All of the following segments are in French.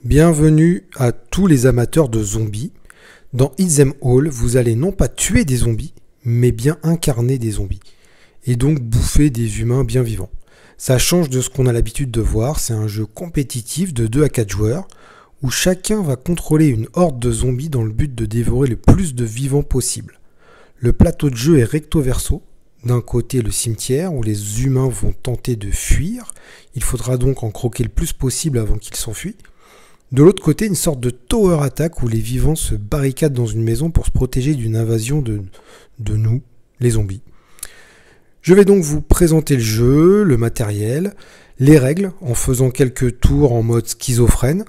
Bienvenue à tous les amateurs de zombies. Dans Eat Them All, vous allez non pas tuer des zombies, mais bien incarner des zombies. Et donc bouffer des humains bien vivants. Ça change de ce qu'on a l'habitude de voir, c'est un jeu compétitif de 2 à 4 joueurs, où chacun va contrôler une horde de zombies dans le but de dévorer le plus de vivants possible. Le plateau de jeu est recto verso. D'un côté le cimetière où les humains vont tenter de fuir, il faudra donc en croquer le plus possible avant qu'ils s'enfuient. De l'autre côté, une sorte de tower attack où les vivants se barricadent dans une maison pour se protéger d'une invasion de nous, les zombies. Je vais donc vous présenter le jeu, le matériel, les règles en faisant quelques tours en mode schizophrène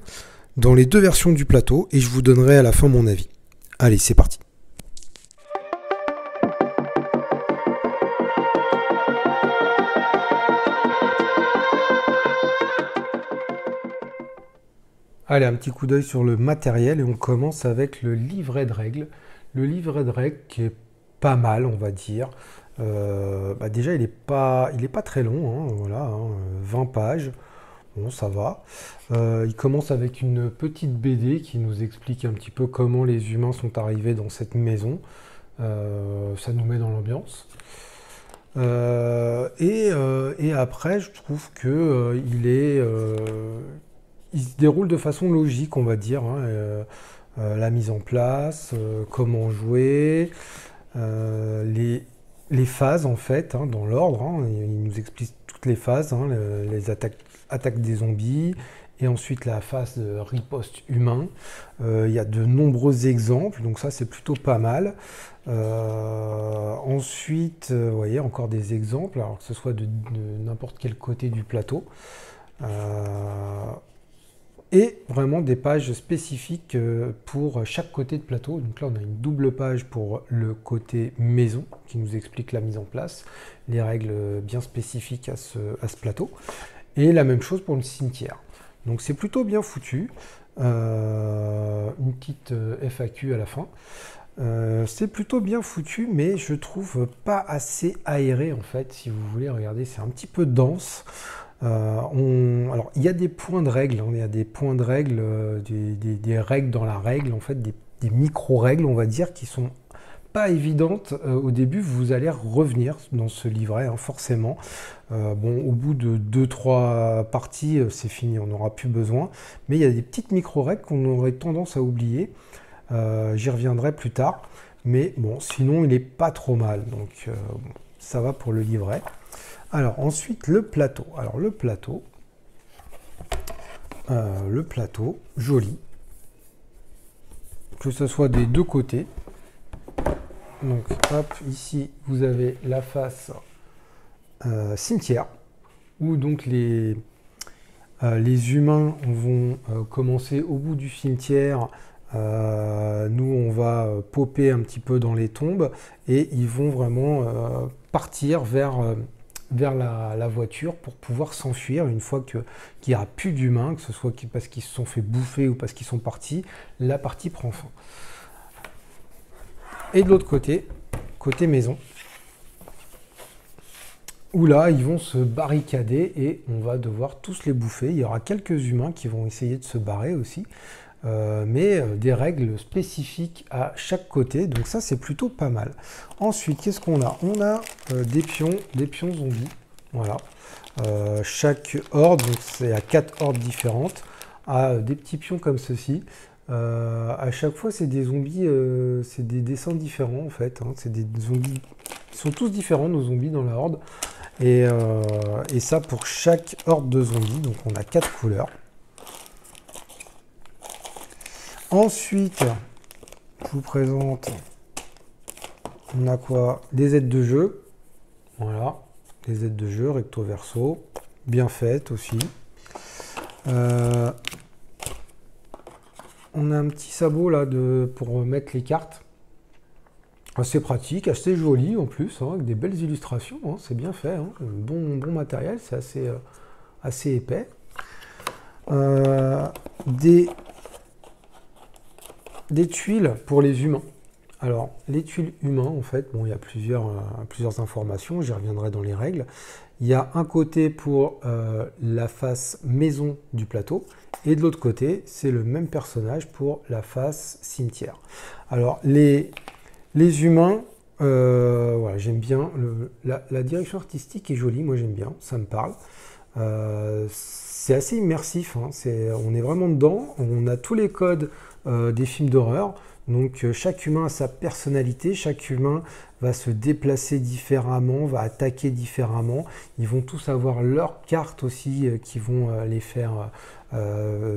dans les 2 versions du plateau et je vous donnerai à la fin mon avis. Allez, c'est parti. Allez, un petit coup d'œil sur le matériel et on commence avec le livret de règles. Le livret de règles qui est pas mal, on va dire. Déjà, il est pas très long, voilà, 20 pages. Bon, ça va. Il commence avec une petite BD qui nous explique un petit peu comment les humains sont arrivés dans cette maison. Ça nous met dans l'ambiance. Et après, je trouve que il se déroule de façon logique, on va dire. La mise en place, comment jouer, les phases en fait, dans l'ordre. Il nous explique toutes les phases, les attaques des zombies, et ensuite la phase de riposte humain. Il y a de nombreux exemples, donc ça c'est plutôt pas mal. Ensuite, vous voyez, encore des exemples, alors que ce soit de n'importe quel côté du plateau. Et vraiment des pages spécifiques pour chaque côté de plateau. Donc là, on a une double page pour le côté maison qui nous explique la mise en place, les règles bien spécifiques à ce plateau. Et la même chose pour le cimetière. Donc c'est plutôt bien foutu. Une petite FAQ à la fin. C'est plutôt bien foutu, mais je trouve pas assez aéré en fait. Si vous voulez regarder, c'est un petit peu dense. Alors, il y a des points de règle, il y a des points de règle, des règles dans la règle, en fait, des micro-règles, on va dire, qui sont pas évidentes au début. Vous allez revenir dans ce livret, forcément. Au bout de 2-3 parties, c'est fini, on n'aura plus besoin. Mais il y a des petites micro-règles qu'on aurait tendance à oublier. J'y reviendrai plus tard. Mais bon, sinon, il n'est pas trop mal. Donc, ça va pour le livret. Alors ensuite le plateau. Alors le plateau, joli, que ce soit des deux côtés. Donc hop, ici vous avez la face cimetière, où donc les humains vont commencer au bout du cimetière. Nous on va popper un petit peu dans les tombes et ils vont vraiment partir vers la voiture pour pouvoir s'enfuir une fois qu'il n'y aura plus d'humains, que ce soit parce qu'ils se sont fait bouffer ou parce qu'ils sont partis, la partie prend fin. Et de l'autre côté, côté maison, où là ils vont se barricader et on va devoir tous les bouffer. Il y aura quelques humains qui vont essayer de se barrer aussi, mais des règles spécifiques à chaque côté, donc ça c'est plutôt pas mal. Ensuite, qu'est-ce qu'on a? On a des pions zombies, voilà. Chaque horde, donc c'est à 4 hordes différentes, a des petits pions comme ceci. À chaque fois c'est des zombies, c'est des dessins différents en fait, c'est des zombies, ils sont tous différents nos zombies dans la horde, et ça pour chaque horde de zombies, donc on a 4 couleurs. Ensuite, je vous présente, on a quoi? Des aides de jeu, voilà, des aides de jeu recto verso, bien faites aussi. On a un petit sabot là pour mettre les cartes, assez pratique, assez joli en plus, avec des belles illustrations, c'est bien fait, bon matériel, c'est assez épais. Des tuiles pour les humains. Alors, les tuiles humains, en fait, il y a plusieurs informations, j'y reviendrai dans les règles. Il y a un côté pour la face maison du plateau, et de l'autre côté, c'est le même personnage pour la face cimetière. Alors, les humains, voilà, j'aime bien. La direction artistique est jolie, moi j'aime bien, ça me parle. C'est assez immersif, hein, on est vraiment dedans, on a tous les codes des films d'horreur, donc chaque humain a sa personnalité, chaque humain va se déplacer différemment, va attaquer différemment, ils vont tous avoir leurs cartes aussi qui vont les faire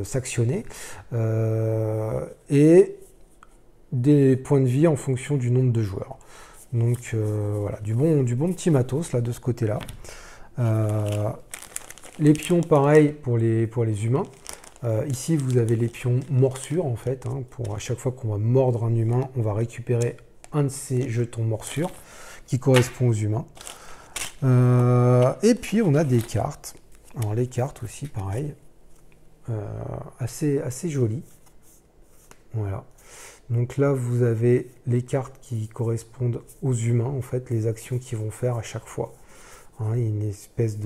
s'actionner, et des points de vie en fonction du nombre de joueurs. Donc voilà, du bon petit matos là de ce côté-là. Les pions, pareil pour les humains. Ici, vous avez les pions morsures, en fait. Hein, pour à chaque fois qu'on va mordre un humain, on va récupérer un de ces jetons morsures qui correspond aux humains. Et puis, on a des cartes. Alors, les cartes aussi, pareil. Assez jolies. Voilà. Donc là, vous avez les cartes qui correspondent aux humains, en fait, les actions qu'ils vont faire à chaque fois. Hein, il y a une espèce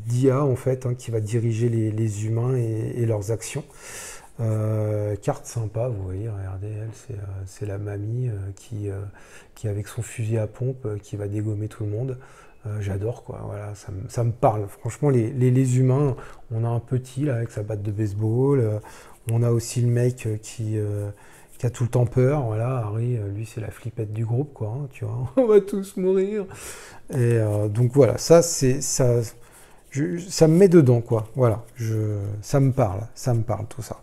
d'IA en fait, hein, qui va diriger les humains et leurs actions. Carte sympa, vous voyez, regardez, elle, c'est la mamie qui avec son fusil à pompe qui va dégommer tout le monde. J'adore, quoi, voilà, ça me parle. Franchement, les humains, on a un petit là avec sa batte de baseball, on a aussi le mec qui a tout le temps peur, voilà, Harry, lui c'est la flippette du groupe, quoi, hein, tu vois, on va tous mourir. Et donc voilà, ça me met dedans, quoi, voilà, ça me parle tout ça.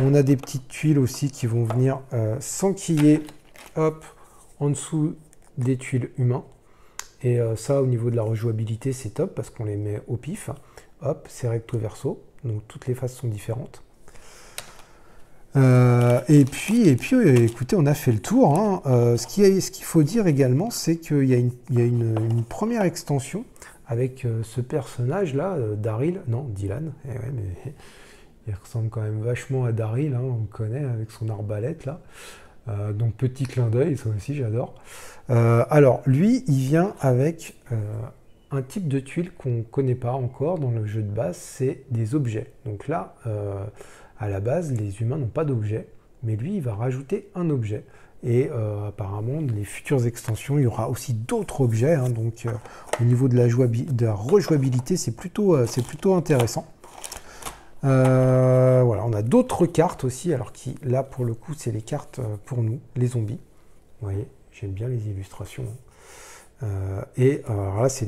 On a des petites tuiles aussi qui vont venir s'enquiller, hop, en dessous des tuiles humains. Et ça, au niveau de la rejouabilité, c'est top parce qu'on les met au pif. Hop, c'est recto verso, donc toutes les faces sont différentes. Et puis, écoutez, on a fait le tour. Hein. Ce qu'il faut dire également, c'est qu'il y a une première extension avec ce personnage-là, Daryl, non, Dylan. Eh ouais, mais il ressemble quand même vachement à Daryl, hein, on le connaît avec son arbalète là. Donc petit clin d'œil, ça aussi j'adore. Alors lui, il vient avec un type de tuile qu'on ne connaît pas encore dans le jeu de base, c'est des objets. Donc là, à la base, les humains n'ont pas d'objet, mais lui, il va rajouter un objet. Et apparemment, les futures extensions, il y aura aussi d'autres objets. Hein, donc au niveau de la rejouabilité, c'est plutôt intéressant. Voilà, on a d'autres cartes aussi, alors qui, là, pour le coup, c'est les cartes pour nous, les zombies. Vous voyez, j'aime bien les illustrations. Et alors là, c'est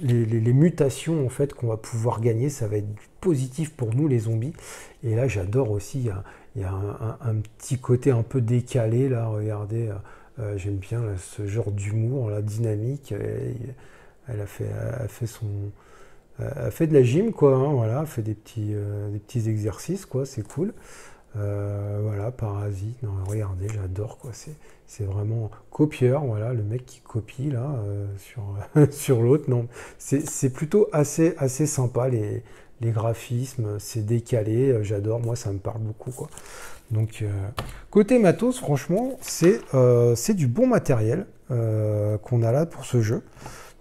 les mutations en fait qu'on va pouvoir gagner. Ça va être positif pour nous, les zombies. Et là, j'adore aussi, il y a un petit côté un peu décalé, là, regardez. J'aime bien là, ce genre d'humour, la dynamique. Elle a fait de la gym, quoi, hein, voilà, elle fait des petits exercices, quoi, c'est cool. Voilà, Parasite, non, regardez, j'adore, quoi, c'est vraiment copieur, voilà, le mec qui copie, là, sur l'autre, non, c'est plutôt assez sympa, les graphismes, c'est décalé, j'adore, moi, ça me parle beaucoup, quoi. Donc, côté matos, franchement, c'est du bon matériel qu'on a là pour ce jeu.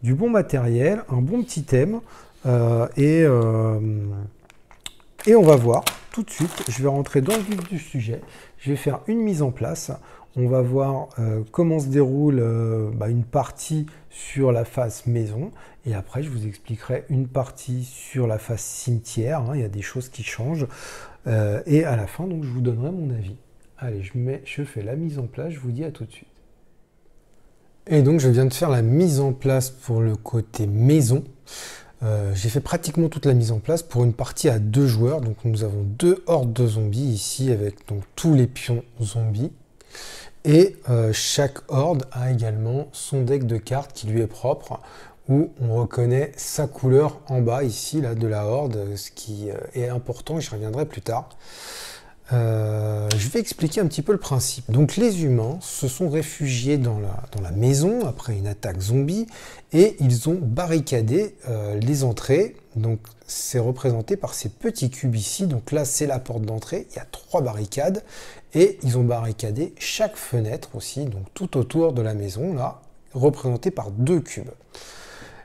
Du bon matériel, un bon petit thème, et on va voir tout de suite, je vais rentrer dans le vif du sujet, je vais faire une mise en place, on va voir comment se déroule une partie sur la face maison, et après je vous expliquerai une partie sur la face cimetière, hein, il y a des choses qui changent, et à la fin donc je vous donnerai mon avis. Allez, je fais la mise en place, je vous dis à tout de suite. Et donc je viens de faire la mise en place pour le côté maison. J'ai fait pratiquement toute la mise en place pour une partie à 2 joueurs. Donc nous avons 2 hordes de zombies ici avec donc tous les pions zombies. Et chaque horde a également son deck de cartes qui lui est propre, où on reconnaît sa couleur en bas ici là, de la horde, ce qui est important, j'y reviendrai plus tard. Je vais expliquer un petit peu le principe. Donc les humains se sont réfugiés dans la maison après une attaque zombie et ils ont barricadé les entrées. Donc c'est représenté par ces petits cubes ici. Donc là c'est la porte d'entrée, il y a 3 barricades et ils ont barricadé chaque fenêtre aussi, donc tout autour de la maison là, représenté par 2 cubes.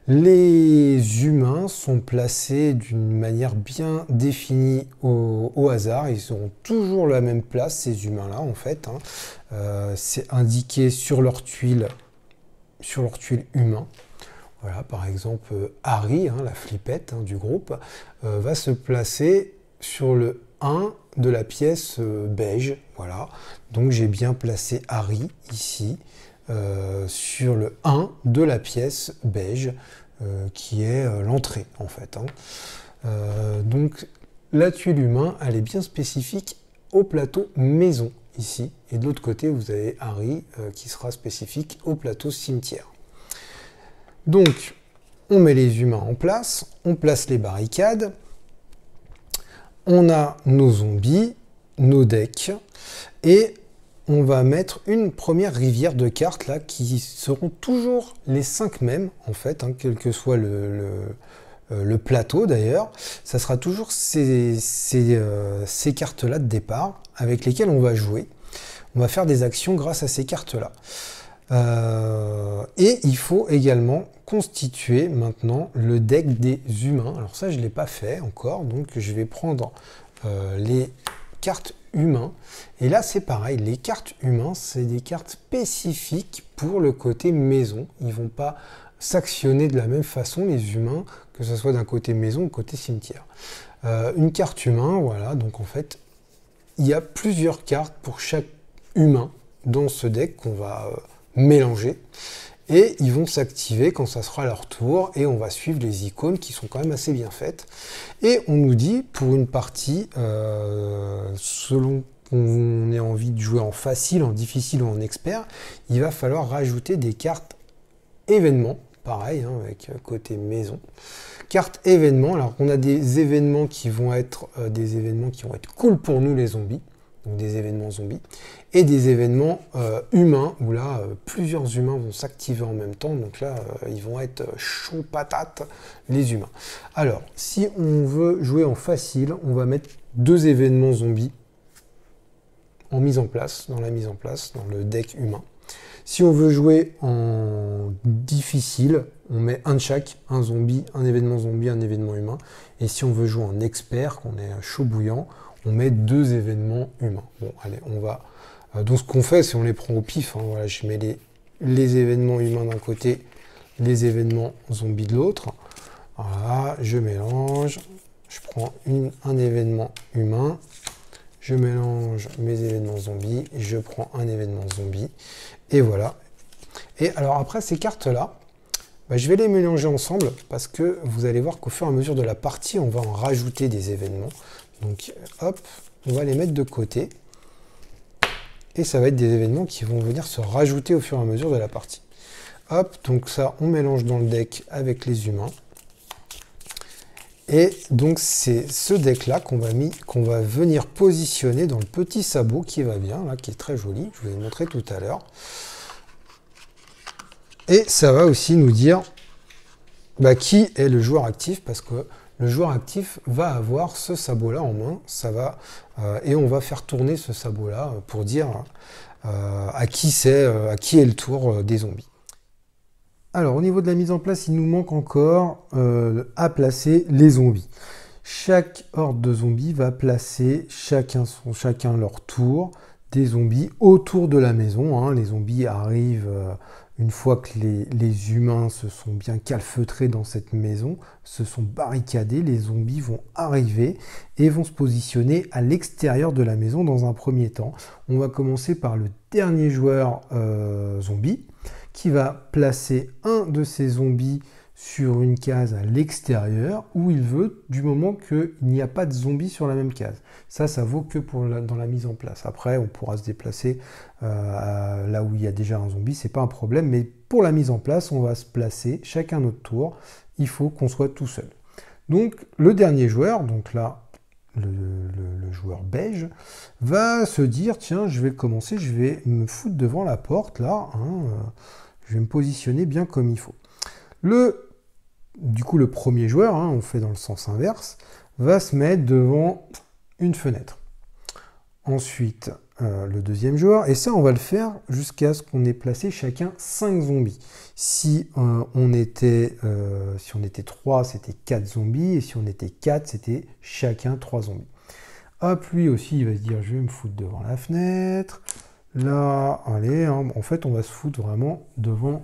Les humains sont placés d'une manière bien définie au hasard. Ils auront toujours la même place, ces humains-là, en fait. C'est indiqué sur leur tuile humain. Voilà, par exemple, Harry, la flippette du groupe, va se placer sur le 1 de la pièce beige. Voilà. Donc j'ai bien placé Harry ici. Sur le 1 de la pièce beige qui est l'entrée en fait. Donc la tuile humain, elle est bien spécifique au plateau maison ici, et de l'autre côté vous avez Harry qui sera spécifique au plateau cimetière. Donc on met les humains en place, on place les barricades, on a nos zombies, nos decks, et on va mettre une première rivière de cartes là qui seront toujours les 5 mêmes en fait, quel que soit le plateau d'ailleurs. Ça sera toujours ces cartes là de départ avec lesquelles on va jouer. On va faire des actions grâce à ces cartes là. Et il faut également constituer maintenant le deck des humains. Alors ça je ne l'ai pas fait encore, donc je vais prendre les cartes humains. Et là c'est pareil, les cartes humains c'est des cartes spécifiques pour le côté maison. Ils vont pas s'actionner de la même façon les humains, que ce soit d'un côté maison ou côté cimetière. Une carte humain, voilà, donc en fait il y a plusieurs cartes pour chaque humain dans ce deck qu'on va mélanger, et ils vont s'activer quand ça sera leur tour, et on va suivre les icônes qui sont quand même assez bien faites. Et on nous dit, pour une partie, selon qu'on ait envie de jouer en facile, en difficile ou en expert, il va falloir rajouter des cartes événements, pareil, avec côté maison. Carte événements, alors on a des événements qui vont être cool pour nous les zombies, donc des événements zombies, et des événements humains, où là, plusieurs humains vont s'activer en même temps, donc là, ils vont être chauds patates, les humains. Alors, si on veut jouer en facile, on va mettre 2 événements zombies en mise en place, dans le deck humain. Si on veut jouer en difficile, on met un de chaque, un zombie, un événement humain, et si on veut jouer en expert, qu'on est chaud bouillant, on met 2 événements humains. Bon, allez, on va... Donc ce qu'on fait, c'est on les prend au pif. Voilà, je mets les événements humains d'un côté, les événements zombies de l'autre. Voilà, je mélange. Je prends un événement humain. Je mélange mes événements zombies. Je prends un événement zombie. Et voilà. Et alors après, ces cartes-là, je vais les mélanger ensemble parce que vous allez voir qu'au fur et à mesure de la partie, on va en rajouter des événements. Donc hop, on va les mettre de côté. Et ça va être des événements qui vont venir se rajouter au fur et à mesure de la partie. Hop, donc ça, on mélange dans le deck avec les humains. Et donc c'est ce deck-là qu'on va venir positionner dans le petit sabot qui va bien, là, qui est très joli. Je vous ai montré tout à l'heure. Et ça va aussi nous dire qui est le joueur actif, parce que le joueur actif va avoir ce sabot-là en main, et on va faire tourner ce sabot-là pour dire à qui est le tour des zombies. Alors, au niveau de la mise en place, il nous manque encore à placer les zombies. Chaque horde de zombies va placer chacun leur tour des zombies autour de la maison. Les zombies arrivent... Une fois que les humains se sont bien calfeutrés dans cette maison, se sont barricadés, les zombies vont arriver et vont se positionner à l'extérieur de la maison dans un premier temps. On va commencer par le dernier joueur zombie qui va placer un de ces zombies sur une case à l'extérieur où il veut, du moment qu'il n'y a pas de zombies sur la même case. Ça vaut que dans la mise en place. Après, on pourra se déplacer là où il y a déjà un zombie, c'est pas un problème, mais pour la mise en place, on va se placer chacun notre tour. Il faut qu'on soit tout seul. Donc, le dernier joueur, donc là, le joueur beige, va se dire, tiens, je vais commencer, je vais me foutre devant la porte, là, je vais me positionner bien comme il faut. Du coup, le premier joueur, on fait dans le sens inverse, va se mettre devant une fenêtre. Ensuite, le deuxième joueur. Et ça, on va le faire jusqu'à ce qu'on ait placé chacun 5 zombies. Si on était 3, c'était 4 zombies. Et si on était 4, c'était chacun 3 zombies. Hop, lui aussi, il va se dire, je vais me foutre devant la fenêtre. Là, allez, hein, en fait, on va se foutre vraiment devant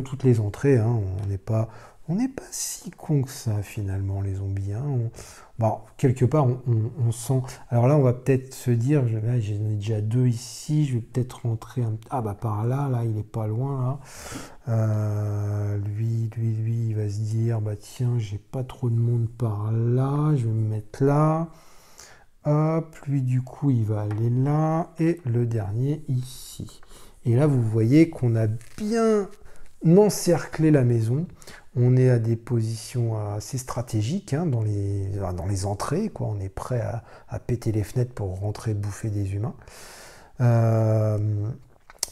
toutes les entrées. Hein. On n'est pas si con que ça, finalement, les zombies. Hein. Quelque part, on sent... Alors là, on va peut-être se dire, là, j'en ai déjà 2 ici, je vais peut-être rentrer... par là, il n'est pas loin, là. Lui, il va se dire, tiens, j'ai pas trop de monde par là, je vais me mettre là. Hop, lui du coup il va aller là, et le dernier ici. Et là vous voyez qu'on a bien encerclé la maison, on est à des positions assez stratégiques hein, dans les entrées, quoi. On est prêt à péter les fenêtres pour rentrer bouffer des humains.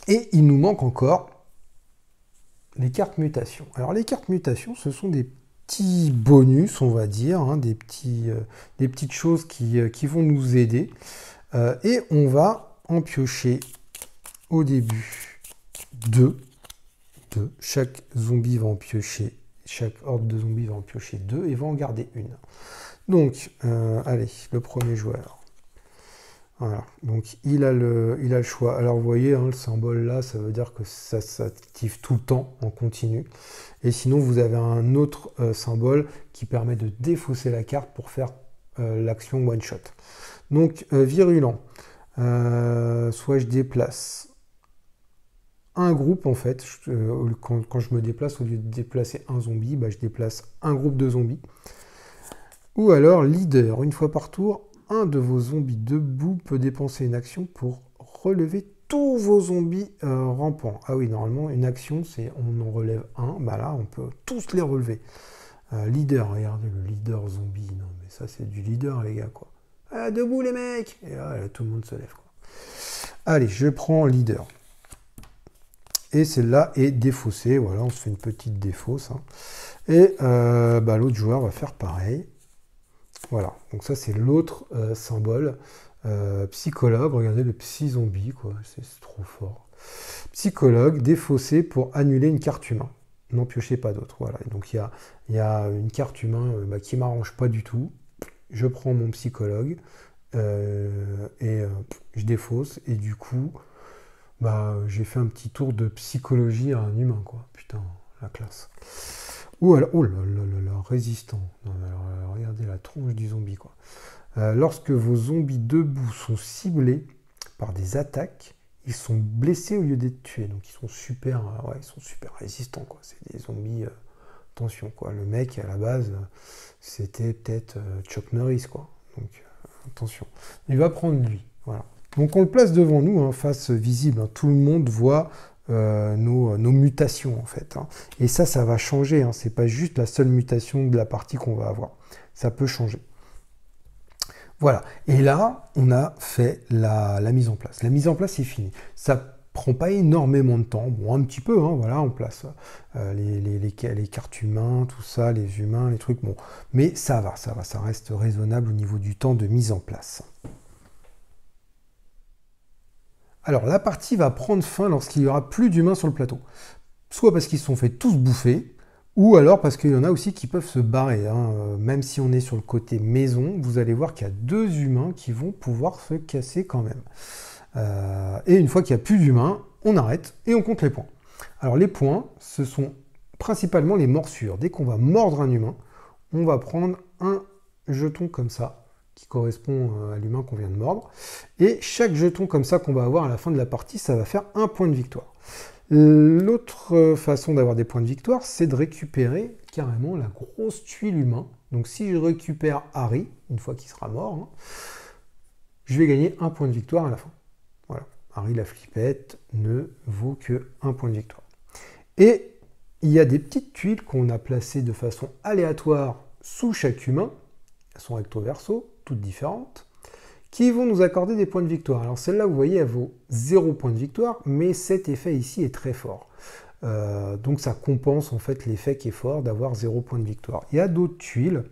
Et il nous manque encore les cartes mutation. Alors les cartes mutation, ce sont des petits bonus, on va dire, hein, des petites choses qui vont nous aider. Et on va en piocher au début 2. Chaque zombie va en piocher, chaque horde de zombies va en piocher 2 et va en garder une. Donc, allez, le premier joueur. Voilà, donc il a le choix. Alors vous voyez, hein, le symbole là, ça veut dire que ça s'active tout le temps en continu. Et sinon, vous avez un autre symbole qui permet de défausser la carte pour faire l'action one shot. Donc virulent, soit je déplace un groupe en fait. Quand je me déplace, au lieu de déplacer un zombie, je déplace un groupe de zombies. Ou alors leader, une fois par tour. Un de vos zombies debout peut dépenser une action pour relever tous vos zombies rampants. Ah oui, normalement, une action, c'est on en relève un. Là, on peut tous les relever. Leader, regardez le leader zombie. Non, mais ça, c'est du leader, les gars, quoi. Ah, debout, les mecs! Et là, tout le monde se lève, quoi. Allez, je prends leader. Et celle-là est défaussée. Voilà, on se fait une petite défausse. Hein. Et l'autre joueur va faire pareil. Voilà, donc ça c'est l'autre symbole. Psychologue, regardez le psy zombie, quoi, c'est trop fort. Psychologue, défaussé pour annuler une carte humain. N'en piochez pas d'autres. Voilà, donc il y a une carte humain qui ne m'arrange pas du tout. Je prends mon psychologue et je défausse. Et du coup, j'ai fait un petit tour de psychologie à un humain, quoi. Putain, la classe. Ou alors, oh là là là, résistant. Non, alors, regardez la tronche du zombie, quoi. Lorsque vos zombies debout sont ciblés par des attaques, ils sont blessés au lieu d'être tués. Donc ils sont super résistants, quoi. C'est des zombies. Attention, quoi. Le mec à la base, c'était peut-être Chuck Norris, quoi. Donc attention. Il va prendre lui. Voilà. Donc on le place devant nous, hein, face visible. Hein. Tout le monde voit. Nos mutations en fait. Hein. Et ça va changer. Hein. C'est pas juste la seule mutation de la partie qu'on va avoir. Ça peut changer. Voilà. Et là, on a fait la mise en place. La mise en place est finie. Ça prend pas énormément de temps. Bon, un petit peu. Hein, voilà, on place les cartes humains, tout ça, les humains, les trucs. Bon, mais ça va. Ça reste raisonnable au niveau du temps de mise en place. Alors, la partie va prendre fin lorsqu'il n'y aura plus d'humains sur le plateau. Soit parce qu'ils se sont fait tous bouffer, ou alors parce qu'il y en a aussi qui peuvent se barrer. Hein. Même si on est sur le côté maison, vous allez voir qu'il y a 2 humains qui vont pouvoir se casser quand même. Et une fois qu'il n'y a plus d'humains, on arrête et on compte les points. Alors, les points, ce sont principalement les morsures. Dès qu'on va mordre un humain, on va prendre un jeton comme ça, qui correspond à l'humain qu'on vient de mordre. Et chaque jeton comme ça qu'on va avoir à la fin de la partie, ça va faire un point de victoire. L'autre façon d'avoir des points de victoire, c'est de récupérer carrément la grosse tuile humain. Donc si je récupère Harry, une fois qu'il sera mort, hein, je vais gagner un point de victoire à la fin. Voilà, Harry la flippette ne vaut que un point de victoire. Et il y a des petites tuiles qu'on a placées de façon aléatoire sous chaque humain. Elles sont recto verso, toutes différentes, qui vont nous accorder des points de victoire. Alors celle-là, vous voyez, elle vaut 0 point de victoire, mais cet effet ici est très fort. Donc ça compense en fait l'effet qui est fort d'avoir 0 point de victoire. Il y a d'autres tuiles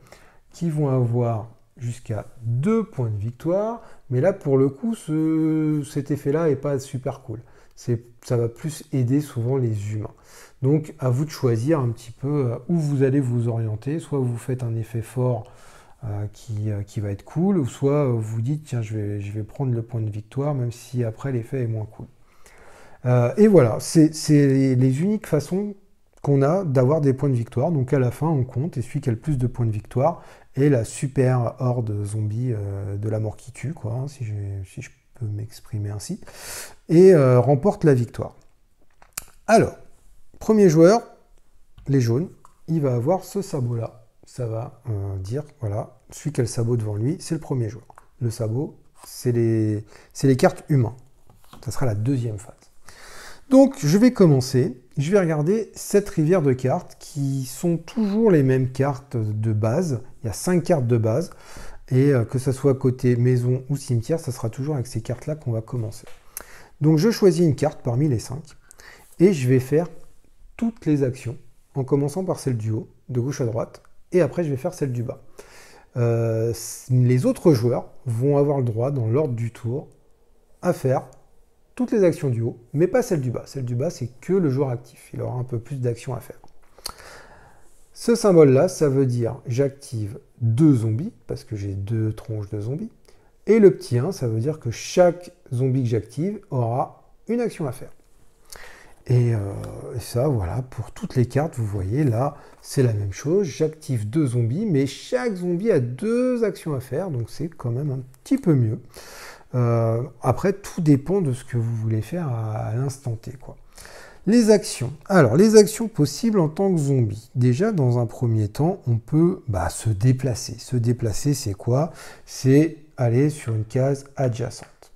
qui vont avoir jusqu'à 2 points de victoire. Mais là, pour le coup, cet effet-là n'est pas super cool. Ça va plus aider souvent les humains. Donc, à vous de choisir un petit peu où vous allez vous orienter. Soit vous faites un effet fort qui va être cool, ou soit vous dites, tiens, je vais prendre le point de victoire, même si après l'effet est moins cool. Et voilà, c'est les uniques façons qu'on a d'avoir des points de victoire. Donc à la fin, on compte, et celui qui a le plus de points de victoire est la super horde zombie de la mort qui tue, quoi, hein, si je peux m'exprimer ainsi, et remporte la victoire. Alors, premier joueur, les jaunes, il va avoir ce sabot-là. Ça va dire, voilà, celui qui a le sabot devant lui, c'est le premier joueur. Le sabot, c'est les cartes humains. Ça sera la deuxième phase. Donc, je vais commencer. Je vais regarder cette rivière de cartes qui sont toujours les mêmes cartes de base. Il y a 5 cartes de base. Et que ce soit côté maison ou cimetière, ça sera toujours avec ces cartes-là qu'on va commencer. Donc, je choisis une carte parmi les 5. Et je vais faire toutes les actions, en commençant par celle du haut, de gauche à droite. Et après, je vais faire celle du bas. Les autres joueurs vont avoir le droit, dans l'ordre du tour, à faire toutes les actions du haut, mais pas celle du bas. Celle du bas, c'est que le joueur actif. Il aura un peu plus d'actions à faire. Ce symbole-là, ça veut dire j'active 2 zombies, parce que j'ai 2 tronches de zombies. Et le petit 1, ça veut dire que chaque zombie que j'active aura une action à faire. Et ça, voilà, pour toutes les cartes, vous voyez, là, c'est la même chose. J'active 2 zombies, mais chaque zombie a 2 actions à faire, donc c'est quand même un petit peu mieux. Après, tout dépend de ce que vous voulez faire à l'instant T, quoi. Les actions. Alors, les actions possibles en tant que zombie. Déjà, dans un premier temps, on peut se déplacer. Se déplacer, c'est quoi? C'est aller sur une case adjacente.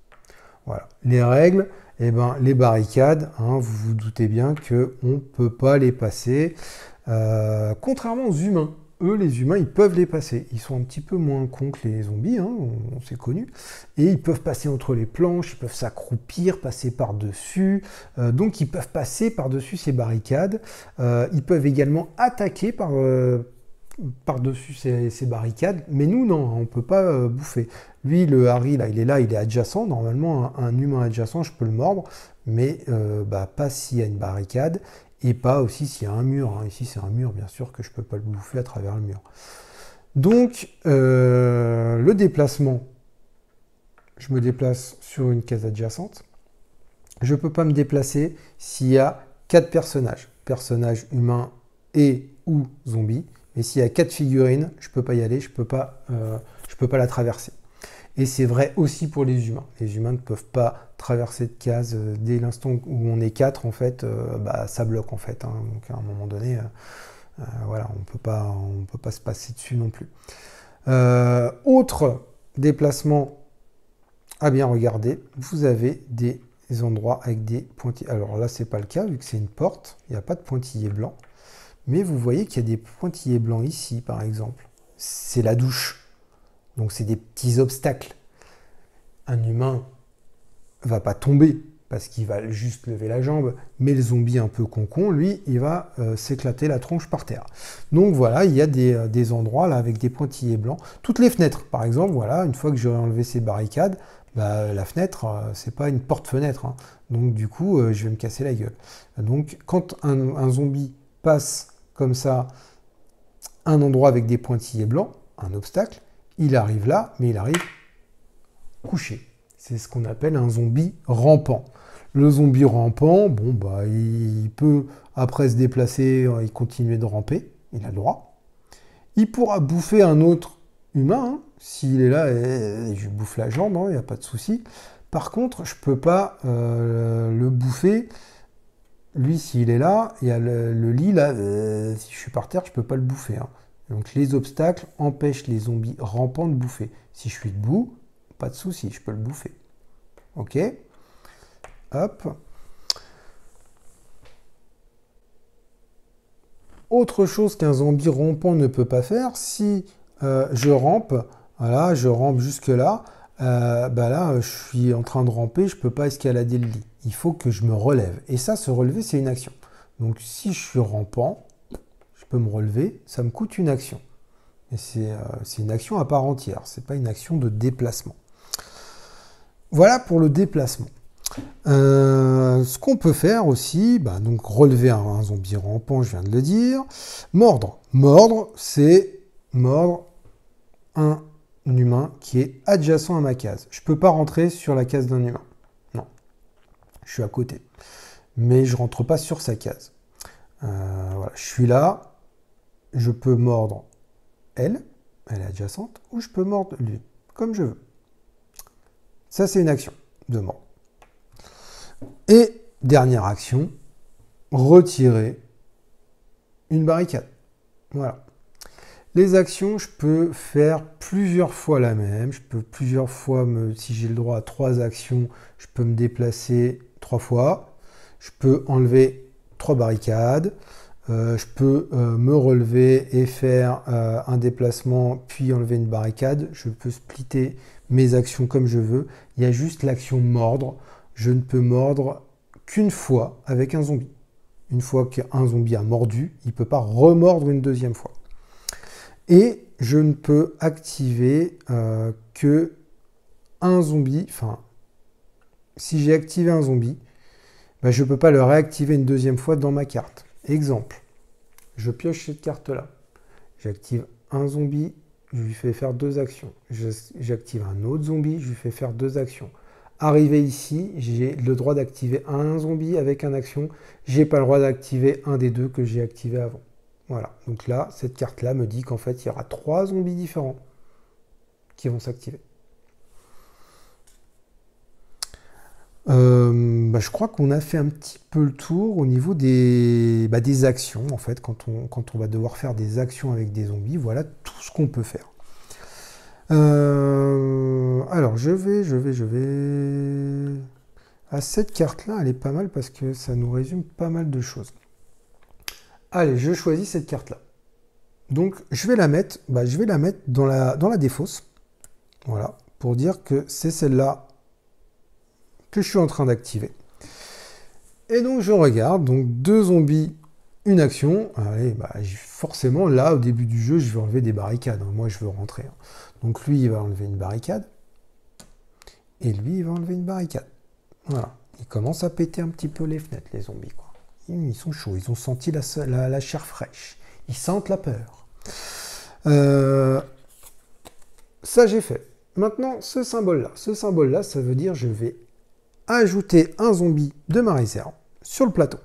Voilà. Les règles, les barricades, hein, vous vous doutez bien qu'on ne peut pas les passer. Contrairement aux humains. Eux, les humains, ils peuvent les passer. Ils sont un petit peu moins cons que les zombies, hein, on s'est connu. Et ils peuvent passer entre les planches, ils peuvent s'accroupir, passer par-dessus. Donc, ils peuvent passer par-dessus ces barricades. Ils peuvent également attaquer par-dessus ces barricades. Mais nous, non, on ne peut pas bouffer. Lui, le Harry, là, il est adjacent. Normalement, un humain adjacent, je peux le mordre. Mais pas s'il y a une barricade. Et pas aussi s'il y a un mur. Hein. Ici, c'est un mur, bien sûr, que je ne peux pas le bouffer à travers le mur. Donc, le déplacement, je me déplace sur une case adjacente. Je ne peux pas me déplacer s'il y a 4 personnages. Personnages humains et ou zombies. Mais s'il y a 4 figurines, je ne peux pas y aller, je ne peux pas la traverser. Et c'est vrai aussi pour les humains. Les humains ne peuvent pas traverser de case dès l'instant où on est 4, en fait, ça bloque en fait. Hein. Donc à un moment donné, voilà, on peut pas se passer dessus non plus. Autre déplacement à bien regarder, vous avez des endroits avec des pointillés. Alors là, c'est pas le cas vu que c'est une porte, il n'y a pas de pointillés blancs. Mais vous voyez qu'il y a des pointillés blancs ici, par exemple. C'est la douche. Donc c'est des petits obstacles. Un humain va pas tomber parce qu'il va juste lever la jambe, mais le zombie un peu concon, lui, il va s'éclater la tronche par terre. Donc voilà, il y a des endroits là avec des pointillés blancs. Toutes les fenêtres, par exemple, voilà, une fois que j'aurai enlevé ces barricades, la fenêtre, c'est pas une porte-fenêtre. Hein. Donc du coup, je vais me casser la gueule. Donc quand un zombie passe comme ça, un endroit avec des pointillés blancs, un obstacle, il arrive là, mais il arrive couché. C'est ce qu'on appelle un zombie rampant. Le zombie rampant, il peut, après se déplacer, il continuer de ramper, il a le droit. Il pourra bouffer un autre humain, hein. S'il est là, je lui bouffe la jambe, il n'y a pas de souci. Par contre, je ne peux pas le bouffer. Lui, s'il est là, il y a le lit, là, si je suis par terre, je ne peux pas le bouffer. Hein. Donc les obstacles empêchent les zombies rampants de bouffer. Si je suis debout, pas de souci, je peux le bouffer. Ok. Hop. Autre chose qu'un zombie rampant ne peut pas faire, si je rampe, voilà, je rampe jusque là, là, je suis en train de ramper, je ne peux pas escalader le lit. Il faut que je me relève. Et ça, se relever, c'est une action. Donc si je suis rampant, je peux me relever, ça me coûte une action. Et c'est une action à part entière, c'est pas une action de déplacement. Voilà pour le déplacement. Ce qu'on peut faire aussi, donc relever un zombie rampant, je viens de le dire. Mordre. Mordre, c'est mordre un humain qui est adjacent à ma case. Je ne peux pas rentrer sur la case d'un humain. Non. Je suis à côté. Mais je ne rentre pas sur sa case. Voilà. Je suis là. Je peux mordre elle est adjacente, ou je peux mordre lui, comme je veux. Ça, c'est une action de mordre. Et dernière action, retirer une barricade. Voilà. Les actions, je peux faire plusieurs fois la même. Je peux plusieurs fois, si j'ai le droit à 3 actions, je peux me déplacer 3 fois. Je peux enlever 3 barricades. Je peux me relever et faire un déplacement, puis enlever une barricade. Je peux splitter mes actions comme je veux. Il y a juste l'action mordre. Je ne peux mordre qu'une fois avec un zombie. Une fois qu'un zombie a mordu, il ne peut pas remordre une deuxième fois. Et je ne peux activer que un zombie. Enfin, si j'ai activé un zombie, je ne peux pas le réactiver une deuxième fois dans ma carte. Exemple, je pioche cette carte-là. J'active un zombie, je lui fais faire 2 actions. J'active un autre zombie, je lui fais faire 2 actions. Arrivé ici, j'ai le droit d'activer un zombie avec une action. Je n'ai pas le droit d'activer un des 2 que j'ai activé avant. Voilà. Donc là, cette carte-là me dit qu'en fait, il y aura 3 zombies différents qui vont s'activer. Je crois qu'on a fait un petit peu le tour au niveau des actions. En fait, quand on va devoir faire des actions avec des zombies, voilà tout ce qu'on peut faire. Alors, je vais... cette carte-là, elle est pas mal parce que ça nous résume pas mal de choses. Allez, je choisis cette carte-là. Donc, je vais la mettre dans la défausse. Voilà, pour dire que c'est celle-là que je suis en train d'activer. Et donc, je regarde. Donc, 2 zombies, une action. Allez, forcément, là, au début du jeu, je vais enlever des barricades. Moi, je veux rentrer. Donc, lui, il va enlever une barricade. Et lui, il va enlever une barricade. Voilà. Ils commencent à péter un petit peu les fenêtres, les zombies, quoi. Ils sont chauds. Ils ont senti la chair fraîche. Ils sentent la peur. Ça, j'ai fait. Maintenant, ce symbole-là, ça veut dire je vais ajouter un zombie de ma réserve sur le plateau.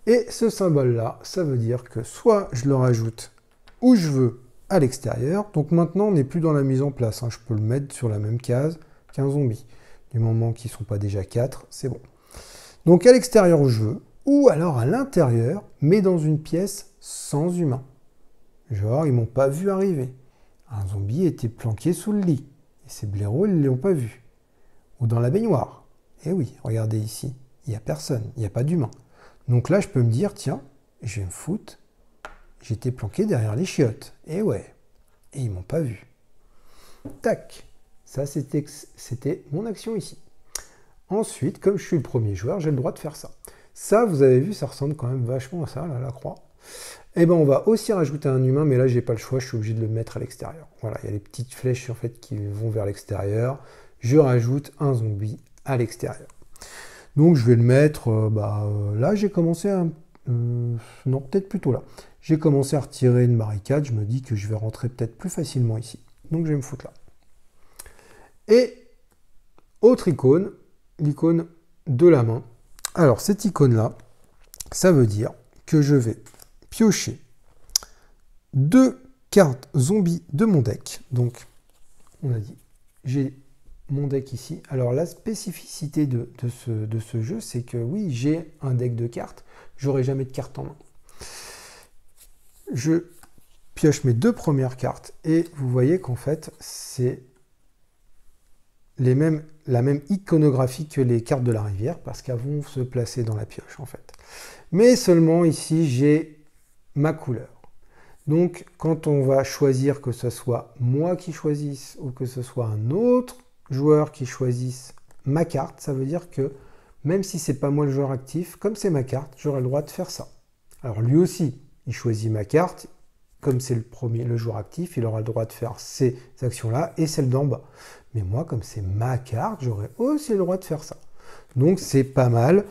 Et ce symbole-là, ça veut dire que soit je le rajoute où je veux à l'extérieur. Donc maintenant, on n'est plus dans la mise en place. Je peux le mettre sur la même case qu'un zombie. Du moment qu'ils ne sont pas déjà 4, c'est bon. Donc à l'extérieur où je veux, ou alors à l'intérieur, mais dans une pièce sans humain. Genre, ils ne m'ont pas vu arriver. Un zombie était planqué sous le lit. Et ces blaireaux, ils ne l'ont pas vu. Ou dans la baignoire. Et oui, regardez ici, il n'y a personne, il n'y a pas d'humain. Donc là, je peux me dire, tiens, je vais me foutre. J'étais planqué derrière les chiottes. Et ouais, et ils ne m'ont pas vu. Tac, ça c'était mon action ici. Ensuite, comme je suis le premier joueur, j'ai le droit de faire ça. Ça, vous avez vu, ça ressemble quand même vachement à ça, là, la croix. Et ben on va aussi rajouter un humain, mais là, j'ai pas le choix, je suis obligé de le mettre à l'extérieur. Voilà, il y a les petites flèches en fait qui vont vers l'extérieur. Je rajoute un zombie à l'extérieur. Donc je vais le mettre, là j'ai commencé à... non, peut-être plutôt là. J'ai commencé à retirer une barricade, je me dis que je vais rentrer peut-être plus facilement ici. Donc je vais me foutre là. Et autre icône, l'icône de la main. Alors cette icône-là, ça veut dire que je vais piocher 2 cartes zombies de mon deck. Donc on a dit, j'ai mon deck ici. Alors la spécificité de ce jeu, c'est que oui, j'ai un deck de cartes, j'aurai jamais de cartes en main. Je pioche mes 2 premières cartes et vous voyez qu'en fait, c'est la même iconographie que les cartes de la rivière parce qu'elles vont se placer dans la pioche en fait. Mais seulement ici, j'ai ma couleur. Donc, quand on va choisir que ce soit moi qui choisisse ou que ce soit un autre joueur qui choisisse ma carte, ça veut dire que même si c'est pas moi le joueur actif, comme c'est ma carte, j'aurai le droit de faire ça. Alors lui aussi, il choisit ma carte, comme c'est le joueur actif, il aura le droit de faire ces actions-là et celles d'en bas. Mais moi, comme c'est ma carte, j'aurai aussi le droit de faire ça. Donc c'est pas mal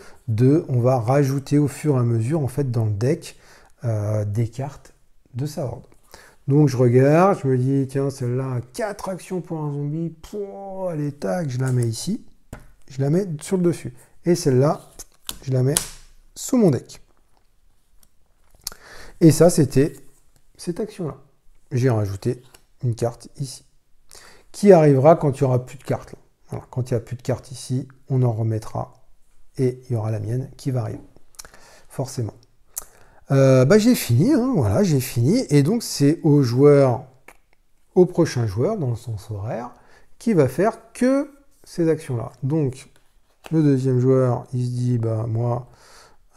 on va rajouter au fur et à mesure en fait dans le deck des cartes de sa horde. Donc je regarde, je me dis tiens celle-là 4 actions pour un zombie, allez tac, je la mets ici, je la mets sur le dessus. Et celle-là, je la mets sous mon deck. Et ça c'était cette action-là. J'ai rajouté une carte ici, qui arrivera quand il n'y aura plus de cartes là. Alors, quand il n'y a plus de cartes ici, on en remettra et il y aura la mienne qui va arriver, forcément. J'ai fini, hein, voilà, j'ai fini. Et donc, c'est au prochain joueur, dans le sens horaire, qui va faire que ces actions-là. Donc, le deuxième joueur, il se dit, moi,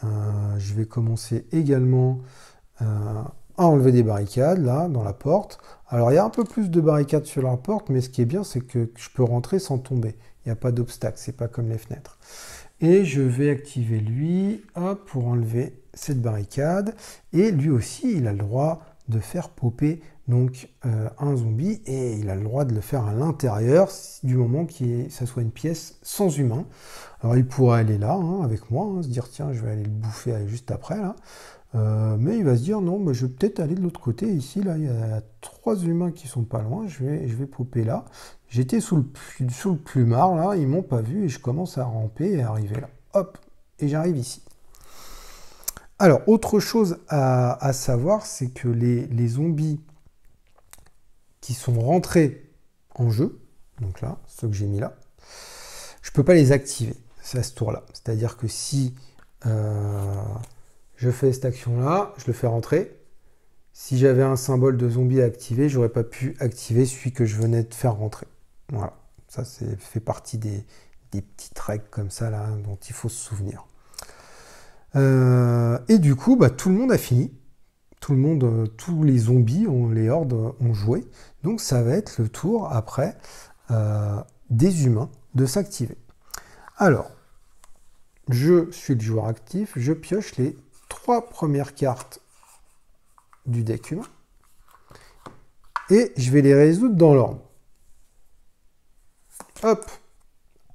je vais commencer également à enlever des barricades, là, dans la porte. Alors, il y a un peu plus de barricades sur la porte, mais ce qui est bien, c'est que je peux rentrer sans tomber. Il n'y a pas d'obstacle, c'est pas comme les fenêtres. Et je vais activer lui, hop, pour enlever cette barricade. Et lui aussi, il a le droit de faire popper donc un zombie, et il a le droit de le faire à l'intérieur, du moment que ça soit une pièce sans humain. Alors, il pourrait aller là, hein, avec moi, hein, se dire, tiens, je vais aller le bouffer juste après, là. Mais il va se dire non, je vais peut-être aller de l'autre côté. Ici, là, il y a 3 humains qui sont pas loin. Je vais popper là. J'étais sous le plumard, là. Ils m'ont pas vu et je commence à ramper et à arriver là. Hop, et j'arrive ici. Alors, autre chose à savoir, c'est que les zombies qui sont rentrés en jeu, donc là, ceux que j'ai mis là, je peux pas les activer. C'est à ce tour-là. C'est-à-dire que si je fais cette action-là, je le fais rentrer. Si j'avais un symbole de zombie à activer, j'aurais pas pu activer celui que je venais de faire rentrer. Voilà, ça fait partie des petites règles comme ça là, dont il faut se souvenir. Et du coup, tout le monde a fini. Tout le monde, tous les zombies, les hordes ont joué. Donc ça va être le tour après des humains de s'activer. Alors, je suis le joueur actif, je pioche les 3 premières cartes du deck humain et je vais les résoudre dans l'ordre. Hop,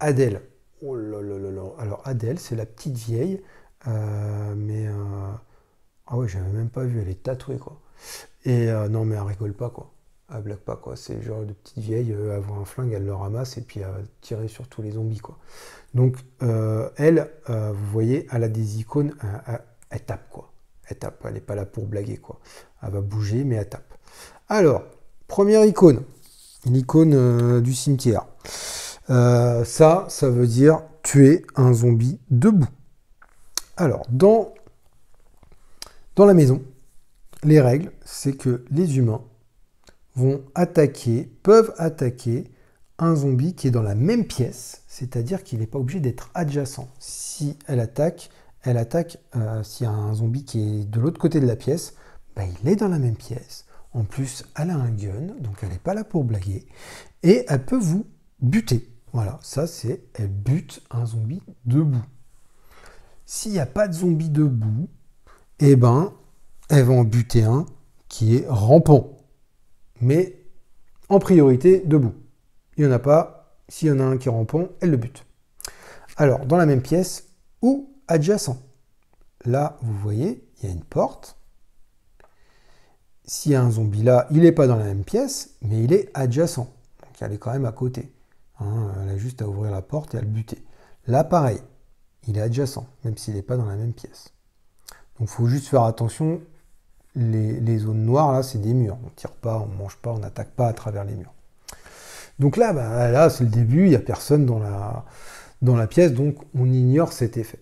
Adèle. Oh là là là là. Alors Adèle, c'est la petite vieille, ah ouais, j'avais même pas vu, elle est tatouée quoi. Et non mais elle rigole pas quoi, elle blague pas quoi. C'est genre de petite vieille, elle voit un flingue, elle le ramasse et puis elle va tirer sur tous les zombies quoi. Donc elle, vous voyez, elle a des icônes, elle tape quoi. Elle tape, elle n'est pas là pour blaguer quoi. Elle va bouger mais elle tape. Alors, première icône, l'icône du cimetière. Ça veut dire tuer un zombie debout. Alors, dans la maison, les règles, c'est que les humains peuvent attaquer un zombie qui est dans la même pièce, c'est-à-dire qu'il n'est pas obligé d'être adjacent. Si elle attaque, s'il y a un zombie qui est de l'autre côté de la pièce, il est dans la même pièce. En plus, elle a un gun, donc elle n'est pas là pour blaguer. Et elle peut vous buter. Voilà, ça c'est, elle bute un zombie debout. S'il n'y a pas de zombie debout, elle va en buter un qui est rampant. Mais en priorité, debout. Il n'y en a pas. S'il y en a un qui est rampant, elle le bute. Alors, dans la même pièce ou adjacent. Là, vous voyez, il y a une porte. S'il y a un zombie là, il n'est pas dans la même pièce, mais il est adjacent. Donc, elle est quand même à côté. Hein, elle a juste à ouvrir la porte et à le buter. Là, pareil, il est adjacent, même s'il n'est pas dans la même pièce. Donc, il faut juste faire attention. Les zones noires, là, c'est des murs. On ne tire pas, on ne mange pas, on n'attaque pas à travers les murs. Donc là, là c'est le début, il n'y a personne dans la pièce, donc on ignore cet effet.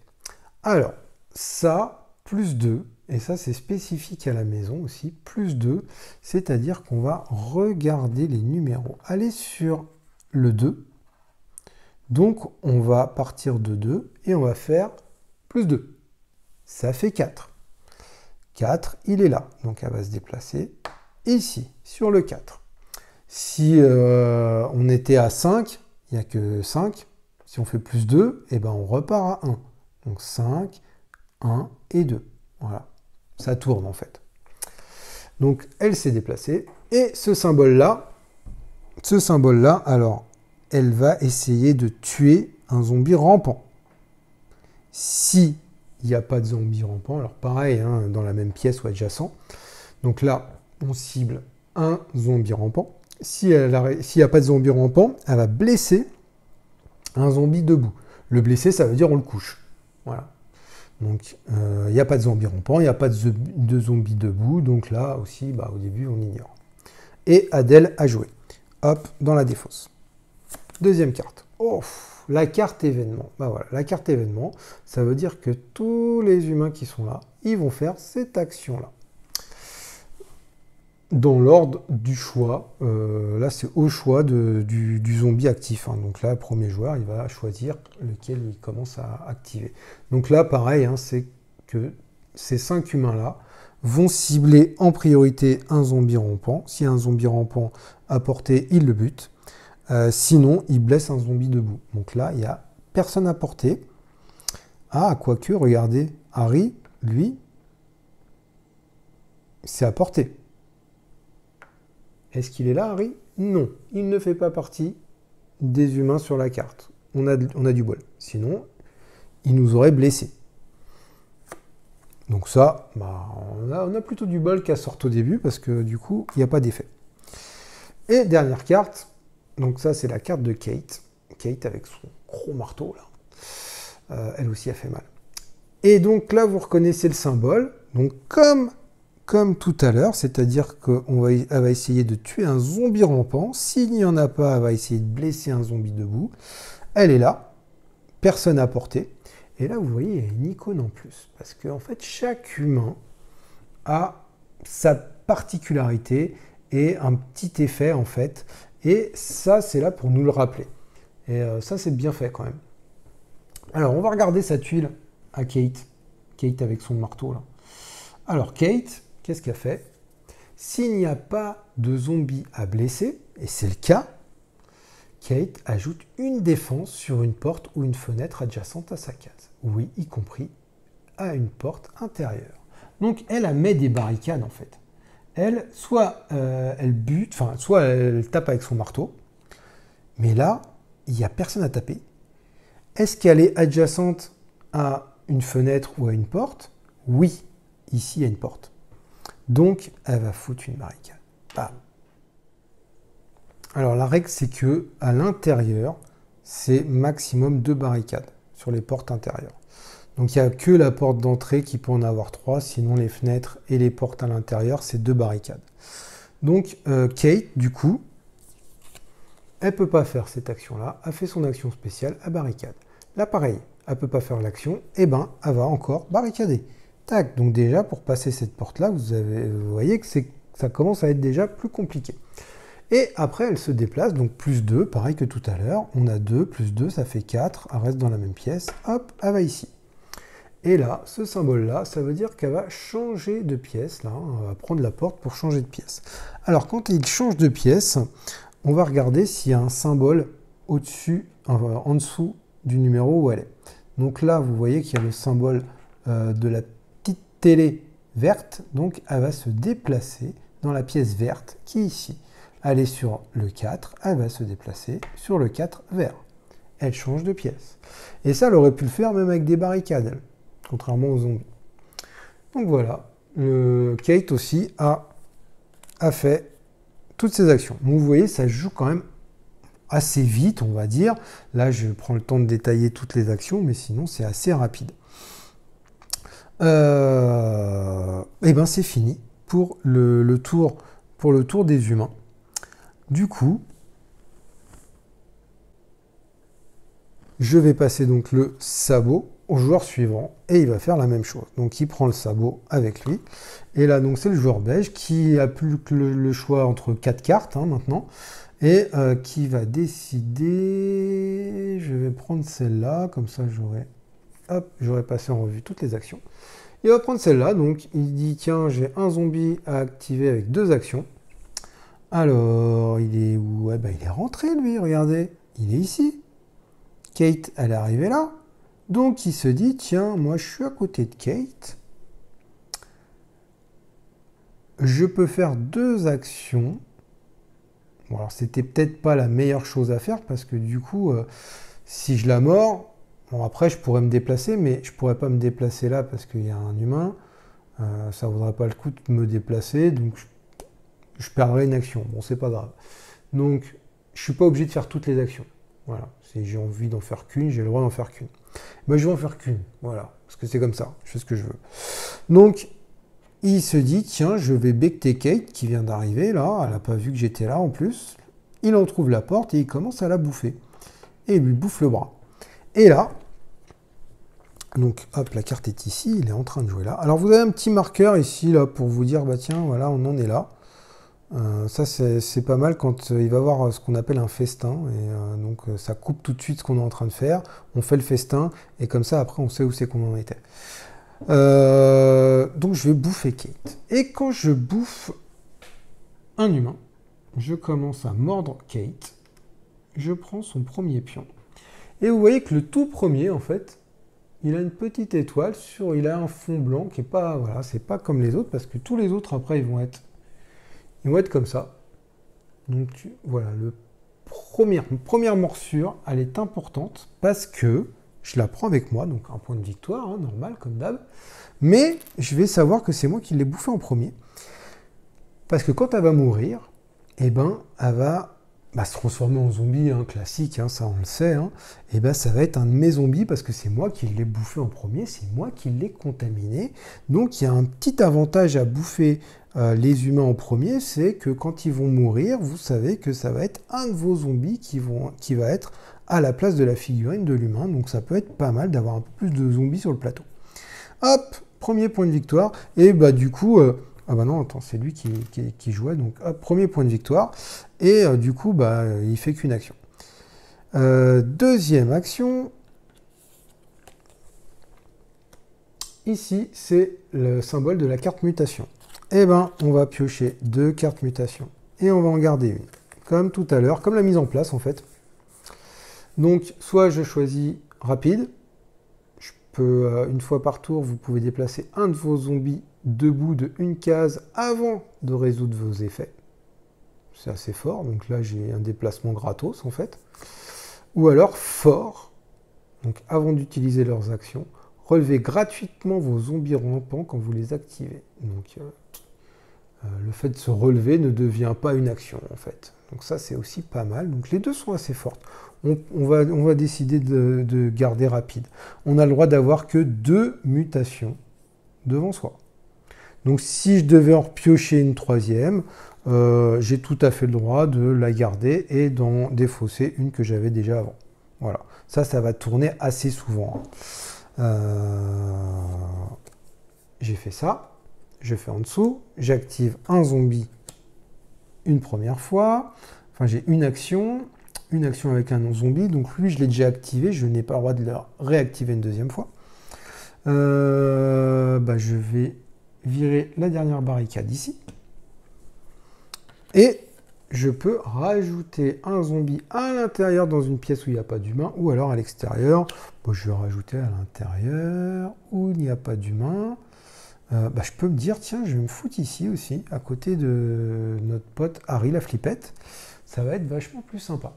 Alors, ça, plus 2, et ça c'est spécifique à la maison aussi, plus 2, c'est-à-dire qu'on va regarder les numéros. Aller sur le 2, donc on va partir de 2 et on va faire plus 2. Ça fait 4. 4, il est là, donc elle va se déplacer ici, sur le 4. Si on était à 5, il n'y a que 5. Si on fait plus 2, on repart à 1. Donc 5, 1 et 2. Voilà, ça tourne en fait. Donc elle s'est déplacée. Et ce symbole-là, alors, elle va essayer de tuer un zombie rampant. Si il n'y a pas de zombie rampant, alors pareil, hein, dans la même pièce ou adjacent. Donc là, on cible un zombie rampant. S'il n'y a pas de zombie rampant, elle va blesser un zombie debout. Le blesser, ça veut dire on le couche. Voilà. Donc, il n'y a pas de zombie rampant, il n'y a pas de zombie debout. Donc là aussi, bah, au début, on ignore. Et Adèle a joué. Hop, dans la défausse. Deuxième carte. Oh, la carte événement. Bah voilà, la carte événement, ça veut dire que tous les humains qui sont là, ils vont faire cette action-là. Dans l'ordre du choix, là c'est au choix du zombie actif. Hein. Donc là, le premier joueur, il va choisir lequel il commence à activer. Donc là, pareil, hein, c'est que ces 5 humains-là vont cibler en priorité un zombie rampant. Si un zombie rampant à portée, il le bute. Sinon, il blesse un zombie debout. Donc là, il n'y a personne à portée. Ah, quoique, regardez, Harry, lui, c'est à portée. Est-ce qu'il est là, Harry? Non, il ne fait pas partie des humains sur la carte. On a du bol. Sinon, il nous aurait blessés. Donc ça, bah, on a plutôt du bol qu'à sorte au début, parce que du coup, il n'y a pas d'effet. Et dernière carte, donc ça c'est la carte de Kate. Kate avec son gros marteau, là. Elle aussi a fait mal. Et donc là, vous reconnaissez le symbole. Donc comme tout à l'heure, c'est-à-dire qu'elle va essayer de tuer un zombie rampant. S'il n'y en a pas, elle va essayer de blesser un zombie debout. Elle est là, personne à portée. Et là, vous voyez, il y a une icône en plus. Parce qu'en fait, chaque humain a sa particularité et un petit effet, en fait. Et ça, c'est là pour nous le rappeler. Et ça, c'est bien fait quand même. Alors, on va regarder sa tuile à Kate. Kate avec son marteau, là. Alors, Kate, qu'est-ce qu'elle fait? S'il n'y a pas de zombies à blesser, et c'est le cas, Kate ajoute une défense sur une porte ou une fenêtre adjacente à sa case. Oui, y compris à une porte intérieure. Donc, elle met des barricades, en fait. Elle, soit elle bute, enfin, soit elle tape avec son marteau, mais là, il n'y a personne à taper. Est-ce qu'elle est adjacente à une fenêtre ou à une porte? Oui, ici, il y a une porte. Donc, elle va foutre une barricade. Bam. Alors, la règle, c'est que à l'intérieur, c'est maximum 2 barricades sur les portes intérieures. Donc, il n'y a que la porte d'entrée qui peut en avoir 3, sinon les fenêtres et les portes à l'intérieur, c'est 2 barricades. Donc, Kate, du coup, elle ne peut pas faire cette action-là, elle fait son action spéciale à barricade. Là, pareil, elle ne peut pas faire l'action, et ben, elle va encore barricader. Tac, donc déjà, pour passer cette porte-là, vous voyez que ça commence à être déjà plus compliqué. Et après, elle se déplace, donc plus 2, pareil que tout à l'heure. On a 2, plus 2, ça fait 4, elle reste dans la même pièce, hop, elle va ici. Et là, ce symbole-là, ça veut dire qu'elle va changer de pièce, là, on va prendre la porte pour changer de pièce. Alors, quand il change de pièce, on va regarder s'il y a un symbole au-dessus, en dessous du numéro où elle est. Donc là, vous voyez qu'il y a le symbole de la petite télé verte, donc elle va se déplacer dans la pièce verte qui est ici. Elle est sur le 4, elle va se déplacer sur le 4 vert. Elle change de pièce. Et ça, elle aurait pu le faire même avec des barricades, contrairement aux zombies. Donc voilà, Kate aussi a fait toutes ces actions. Donc vous voyez, ça joue quand même assez vite, on va dire. Là, je prends le temps de détailler toutes les actions, mais sinon, c'est assez rapide. Et ben, c'est fini pour le tour des humains. Du coup, je vais passer donc le sabot au joueur suivant et il va faire la même chose. Donc il prend le sabot avec lui. Et là, donc c'est le joueur beige qui a plus que le choix entre 4 cartes hein, maintenant et qui va décider. Je vais prendre celle-là, comme ça j'aurai passé en revue toutes les actions. Il va prendre celle-là, donc il dit tiens, j'ai un zombie à activer avec 2 actions. Alors, il est où? Ouais, bah, il est rentré, lui, regardez. Il est ici. Kate, elle est arrivée là. Donc, il se dit, tiens, moi, je suis à côté de Kate. je peux faire 2 actions. Bon, alors c'était peut-être pas la meilleure chose à faire parce que du coup, si je la mords, bon après je pourrais me déplacer, mais je pourrais pas me déplacer là parce qu'il y a un humain. Ça vaudrait pas le coup de me déplacer, donc je perdrais une action. Bon, c'est pas grave. Donc, je suis pas obligé de faire toutes les actions. Voilà. Si j'ai envie d'en faire qu'une, j'ai le droit d'en faire qu'une. Ben, je vais en faire qu'une. Voilà. Parce que c'est comme ça. Je fais ce que je veux. Donc, il se dit, tiens, je vais becter Kate qui vient d'arriver là. Elle n'a pas vu que j'étais là en plus. Il en trouve la porte et il commence à la bouffer. Et il lui bouffe le bras. Et là, donc hop, la carte est ici. Il est en train de jouer là. Alors, vous avez un petit marqueur ici là pour vous dire, bah tiens, voilà, on en est là. Ça c'est pas mal quand il va y avoir ce qu'on appelle un festin et donc ça coupe tout de suite ce qu'on est en train de faire, on fait le festin et comme ça après on sait où c'est qu'on en était. Donc je vais bouffer Kate et quand je bouffe un humain, je commence à mordre Kate, je prends son premier pion et vous voyez que le tout premier en fait il a une petite étoile il a un fond blanc qui est pas, voilà, c'est pas comme les autres parce que tous les autres après ils vont être comme ça. Donc voilà, première morsure, elle est importante parce que je la prends avec moi, donc un point de victoire, hein, normal comme d'hab. Mais je vais savoir que c'est moi qui l'ai bouffé en premier. Parce que quand elle va mourir, eh ben, elle va se transformer en zombie, hein, classique, hein, ça on le sait. Hein, et ben, ça va être un de mes zombies parce que c'est moi qui l'ai bouffé en premier, c'est moi qui l'ai contaminé. Donc il y a un petit avantage à bouffer les humains en premier, c'est que quand ils vont mourir, vous savez que ça va être un de vos zombies qui va être à la place de la figurine de l'humain. Donc ça peut être pas mal d'avoir un peu plus de zombies sur le plateau. Hop, premier point de victoire. Et bah du coup, ah bah non, attends, c'est lui qui jouait. Donc hop, premier point de victoire. Et du coup, bah il fait qu'une action. Deuxième action. Ici, c'est le symbole de la carte mutation. Eh ben, on va piocher 2 cartes mutation. Et on va en garder une. Comme tout à l'heure, comme la mise en place en fait. Donc, soit je choisis rapide. Je peux, une fois par tour, vous pouvez déplacer un de vos zombies debout de une case avant de résoudre vos effets. C'est assez fort. Donc là, j'ai un déplacement gratos en fait. Ou alors fort. Donc avant d'utiliser leurs actions, relevez gratuitement vos zombies rampants quand vous les activez. Donc le fait de se relever ne devient pas une action en fait. Donc ça c'est aussi pas mal. Donc les deux sont assez fortes. On va décider de garder rapide. On a le droit d'avoir que 2 mutations devant soi. Donc si je devais en repiocher une troisième, j'ai tout à fait le droit de la garder et d'en défausser une que j'avais déjà avant. Voilà. Ça va tourner assez souvent. J'ai fait ça. Je fais en dessous. J'active un zombie une première fois. Enfin, j'ai une action avec un zombie. Donc lui, je l'ai déjà activé. Je n'ai pas le droit de le réactiver une deuxième fois. Je vais virer la dernière barricade ici. Et je peux rajouter un zombie à l'intérieur dans une pièce où il n'y a pas d'humain, ou alors à l'extérieur. Je vais rajouter à l'intérieur où il n'y a pas d'humain. Je peux me dire, tiens, je vais me foutre ici aussi, à côté de notre pote Harry la flippette. Ça va être vachement plus sympa.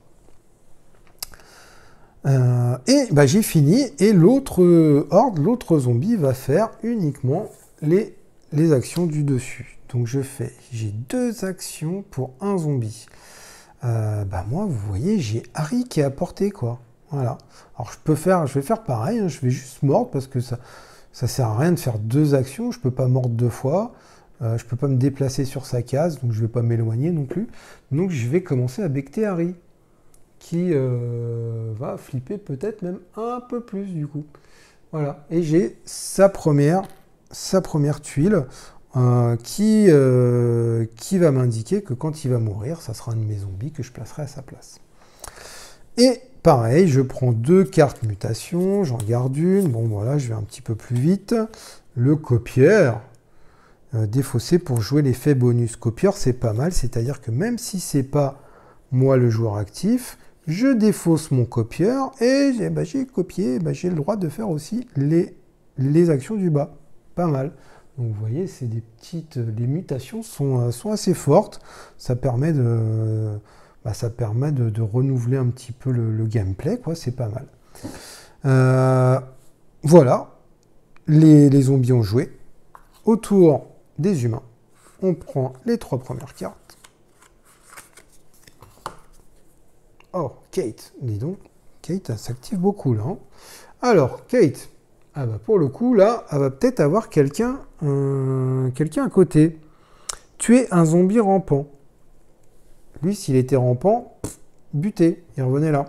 J'ai fini, et l'autre horde, l'autre zombie va faire uniquement les actions du dessus. Donc j'ai 2 actions pour un zombie. Moi, vous voyez, j'ai Harry qui est à portée, quoi. Voilà. Alors je vais faire pareil, hein, je vais juste mordre parce que ça sert à rien de faire 2 actions. Je peux pas mordre 2 fois. Je peux pas me déplacer sur sa case, donc je vais pas m'éloigner non plus. Donc je vais commencer à becter Harry, qui va flipper peut-être même un peu plus du coup. Voilà. Et j'ai sa première tuile. Qui va m'indiquer que quand il va mourir, ça sera un de mes zombies que je placerai à sa place. Et pareil, je prends 2 cartes mutation, j'en garde une. Bon voilà, je vais un petit peu plus vite. Le copieur, défaussé pour jouer l'effet bonus. Copieur, c'est pas mal, c'est-à-dire que même si c'est pas moi le joueur actif, je défausse mon copieur et j'ai copié, j'ai le droit de faire aussi les actions du bas. Pas mal. Donc vous voyez, c'est des petites, les mutations sont assez fortes. Ça permet de renouveler un petit peu le gameplay, quoi. C'est pas mal. Voilà, les zombies ont joué. Autour des humains, on prend les 3 premières cartes. Oh, Kate, dis donc. Kate, elle s'active beaucoup là. Hein. Alors, Kate, ah bah pour le coup, là, elle va peut-être avoir quelqu'un à côté. Tuer un zombie rampant. Lui, s'il était rampant, buté, il revenait là.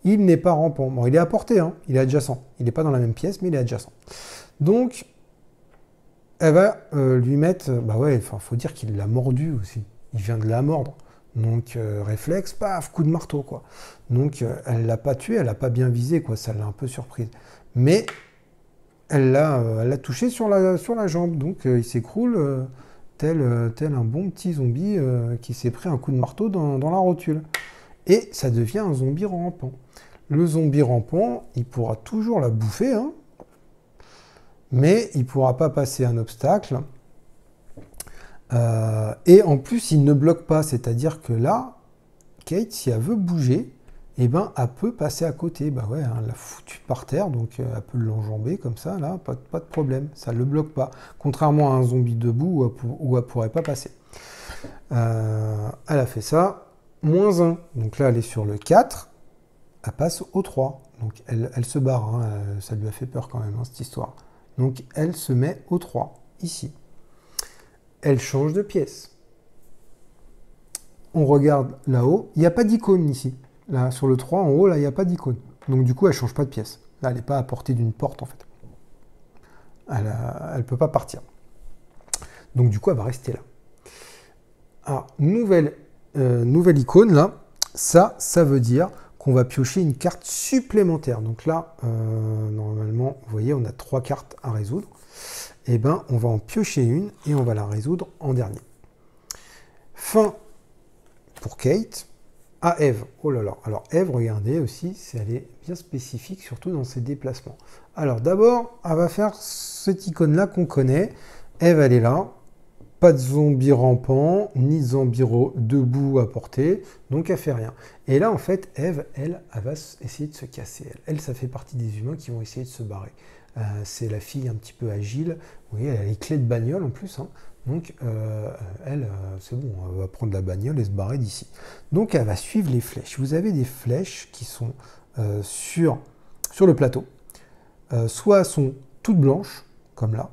Il n'est pas rampant. Bon, il est à portée, hein, il est adjacent. Il n'est pas dans la même pièce, mais il est adjacent. Donc, elle va lui mettre... Bah ouais, enfin, faut dire qu'il l'a mordu aussi. Il vient de la mordre. Donc, réflexe, paf, coup de marteau, quoi. Donc, elle l'a pas tué, elle l'a pas bien visé, quoi. Ça l'a un peu surprise. Mais, elle l'a touché sur la jambe. Donc, il s'écroule tel un bon petit zombie qui s'est pris un coup de marteau dans la rotule. Et ça devient un zombie rampant. Le zombie rampant, il pourra toujours la bouffer, hein, mais il ne pourra pas passer un obstacle. Et en plus, il ne bloque pas, c'est-à-dire que là, Kate, si elle veut bouger, eh ben, elle peut passer à côté. Bah ouais, hein, elle l'a foutu par terre, donc elle peut l'enjamber comme ça, là, pas de problème, ça ne le bloque pas. Contrairement à un zombie debout où elle ne pourrait pas passer. Elle a fait ça, -1. Donc là, elle est sur le 4, elle passe au 3. Donc elle se barre, hein, ça lui a fait peur quand même, hein, cette histoire. Donc elle se met au 3, ici. Elle change de pièce. On regarde là-haut, il n'y a pas d'icône ici. Là, sur le 3, en haut, là, il n'y a pas d'icône. Donc du coup, elle ne change pas de pièce. Là, elle n'est pas à portée d'une porte, en fait. Elle ne peut pas partir. Donc du coup, elle va rester là. Alors, nouvelle icône, là. Ça veut dire qu'on va piocher une carte supplémentaire. Donc là, normalement, vous voyez, on a 3 cartes à résoudre. Eh bien, on va en piocher une et on va la résoudre en dernier. Fin pour Kate. À Eve. Oh là là. Alors Eve, regardez aussi, elle est bien spécifique, surtout dans ses déplacements. Alors d'abord, elle va faire cette icône-là qu'on connaît. Eve, elle est là. Pas de zombie rampant, ni de zombie debout à portée, donc elle fait rien. Et là, en fait, Eve, elle va essayer de se casser. Elle, ça fait partie des humains qui vont essayer de se barrer. C'est la fille un petit peu agile. Vous voyez, elle a les clés de bagnole en plus. Hein. Donc, elle, c'est bon, elle va prendre la bagnole et se barrer d'ici. Donc, elle va suivre les flèches. Vous avez des flèches qui sont sur le plateau. Soit elles sont toutes blanches, comme là,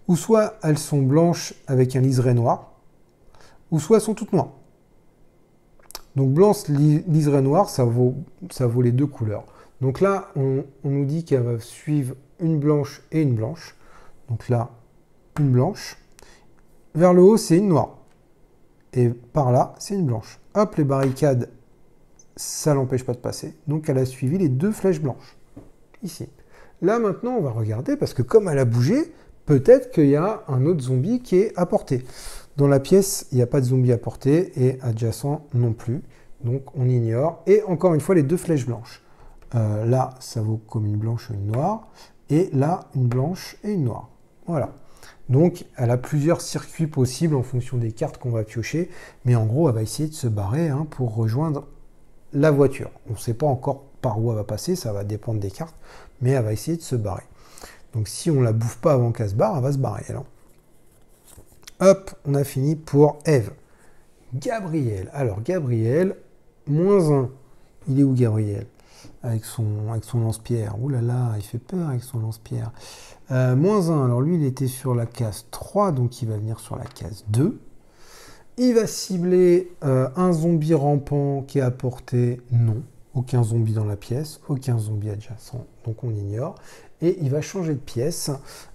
ou soit elles sont blanches avec un liseré noir, ou soit elles sont toutes noires. Donc blanche, liseré noir, ça vaut les deux couleurs. Donc là, on nous dit qu'elle va suivre une blanche et une blanche. Donc là, une blanche. Vers le haut, c'est une noire. Et par là, c'est une blanche. Hop, les barricades, ça l'empêche pas de passer. Donc elle a suivi les 2 flèches blanches. Ici. Là, maintenant, on va regarder, parce que comme elle a bougé, peut-être qu'il y a un autre zombie qui est à portée. Dans la pièce, il n'y a pas de zombie à portée et adjacent non plus. Donc on ignore. Et encore une fois, les 2 flèches blanches. Là, ça vaut comme une blanche et une noire. Et là, une blanche et une noire. Voilà. Donc, elle a plusieurs circuits possibles en fonction des cartes qu'on va piocher. Mais en gros, elle va essayer de se barrer pour rejoindre la voiture. On ne sait pas encore par où elle va passer, ça va dépendre des cartes. Mais elle va essayer de se barrer. Donc, si on ne la bouffe pas avant qu'elle se barre, elle va se barrer. Alors. Hop, on a fini pour Eve. Gabriel. Alors, Gabriel, -1. Il est où, Gabriel? Avec son lance-pierre. Ouh là là, il fait peur avec son lance-pierre. -1. Alors, lui, il était sur la case 3, donc il va venir sur la case 2. Il va cibler un zombie rampant qui est à portée. Non. Aucun zombie dans la pièce. Aucun zombie adjacent. Donc, on ignore. Et il va changer de pièce.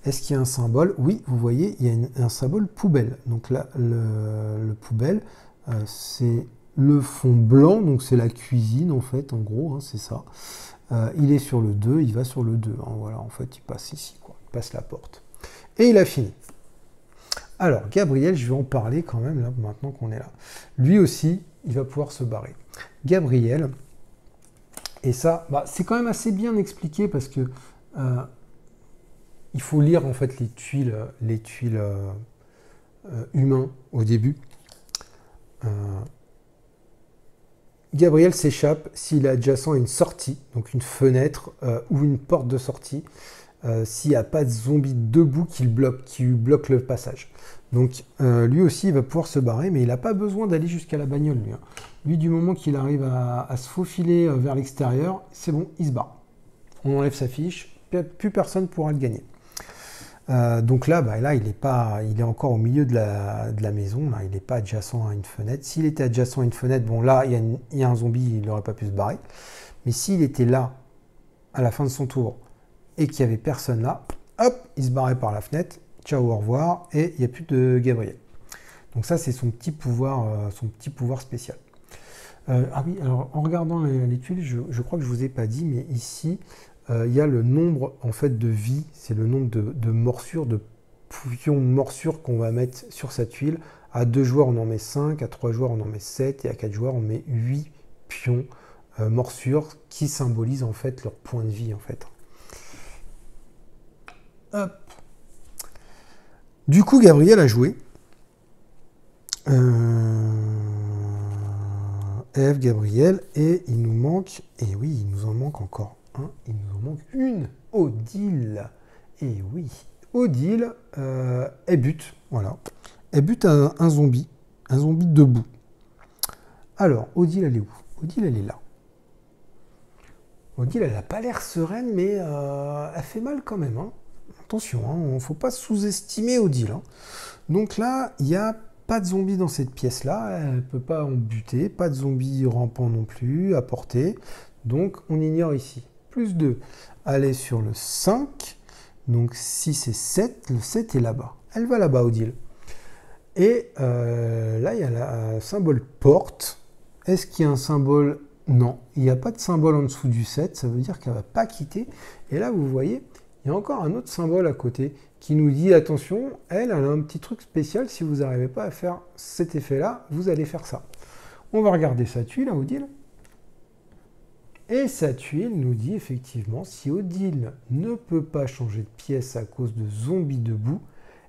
Est-ce qu'il y a un symbole? Oui, vous voyez, il y a un symbole poubelle. Donc là, le poubelle, c'est le fond blanc, donc c'est la cuisine en fait, en gros, hein, c'est ça. Il est sur le 2, il va sur le 2. Hein, voilà, en fait, il passe ici, quoi. Il passe la porte. Et il a fini. Alors, Gabriel, je vais en parler quand même, là, maintenant qu'on est là. Lui aussi, il va pouvoir se barrer. Gabriel, et ça, c'est quand même assez bien expliqué parce que il faut lire en fait les tuiles humains au début. Gabriel s'échappe s'il est adjacent à une sortie, donc une fenêtre ou une porte de sortie, s'il n'y a pas de zombie debout qui lui bloque le passage. Donc lui aussi il va pouvoir se barrer, mais il n'a pas besoin d'aller jusqu'à la bagnole lui. Lui, du moment qu'il arrive à se faufiler vers l'extérieur, c'est bon, il se barre. On enlève sa fiche, plus personne ne pourra le gagner. Donc là, là il est encore au milieu de la maison, là, il n'est pas adjacent à une fenêtre. S'il était adjacent à une fenêtre, bon là, il y a un zombie, il n'aurait pas pu se barrer. Mais s'il était là, à la fin de son tour, et qu'il n'y avait personne là, hop, il se barrait par la fenêtre, ciao, au revoir, et il n'y a plus de Gabriel. Donc ça, c'est son petit pouvoir spécial. Ah oui, alors en regardant les tuiles, je crois que je ne vous ai pas dit, mais ici, il y a le nombre en fait de vie, c'est le nombre de morsures, de pions de morsures qu'on va mettre sur sa tuile. À 2 joueurs, on en met 5, à 3 joueurs, on en met 7, et à 4 joueurs, on met 8 pions morsures qui symbolisent en fait leur point de vie en fait. Hop. Du coup, Gabriel a joué. Eve, Gabriel, et il nous manque, et oui, il nous en manque encore un, il nous en manque une, Odile. Et oui, Odile, elle bute, voilà. Elle bute un zombie debout. Alors, Odile, elle est où? Odile, elle est là. Odile, elle n'a pas l'air sereine, mais elle fait mal quand même. Hein. Attention, il ne faut pas sous-estimer Odile. Hein. Donc là, il n'y a pas de zombie dans cette pièce-là. Elle ne peut pas en buter. Pas de zombie rampant non plus à portée. Donc, on ignore ici. Plus 2. Elle est sur le 5. Donc, 6 et 7. Le 7 est là-bas. Elle va là-bas, Odile. Et là, il y a le symbole porte. Est-ce qu'il y a un symbole? Non, il n'y a pas de symbole en dessous du 7, ça veut dire qu'elle ne va pas quitter. Et là, vous voyez, il y a encore un autre symbole à côté qui nous dit, attention, elle a un petit truc spécial, si vous n'arrivez pas à faire cet effet-là, vous allez faire ça. On va regarder sa tuile, Odile. Et sa tuile nous dit effectivement, si Odile ne peut pas changer de pièce à cause de zombies debout,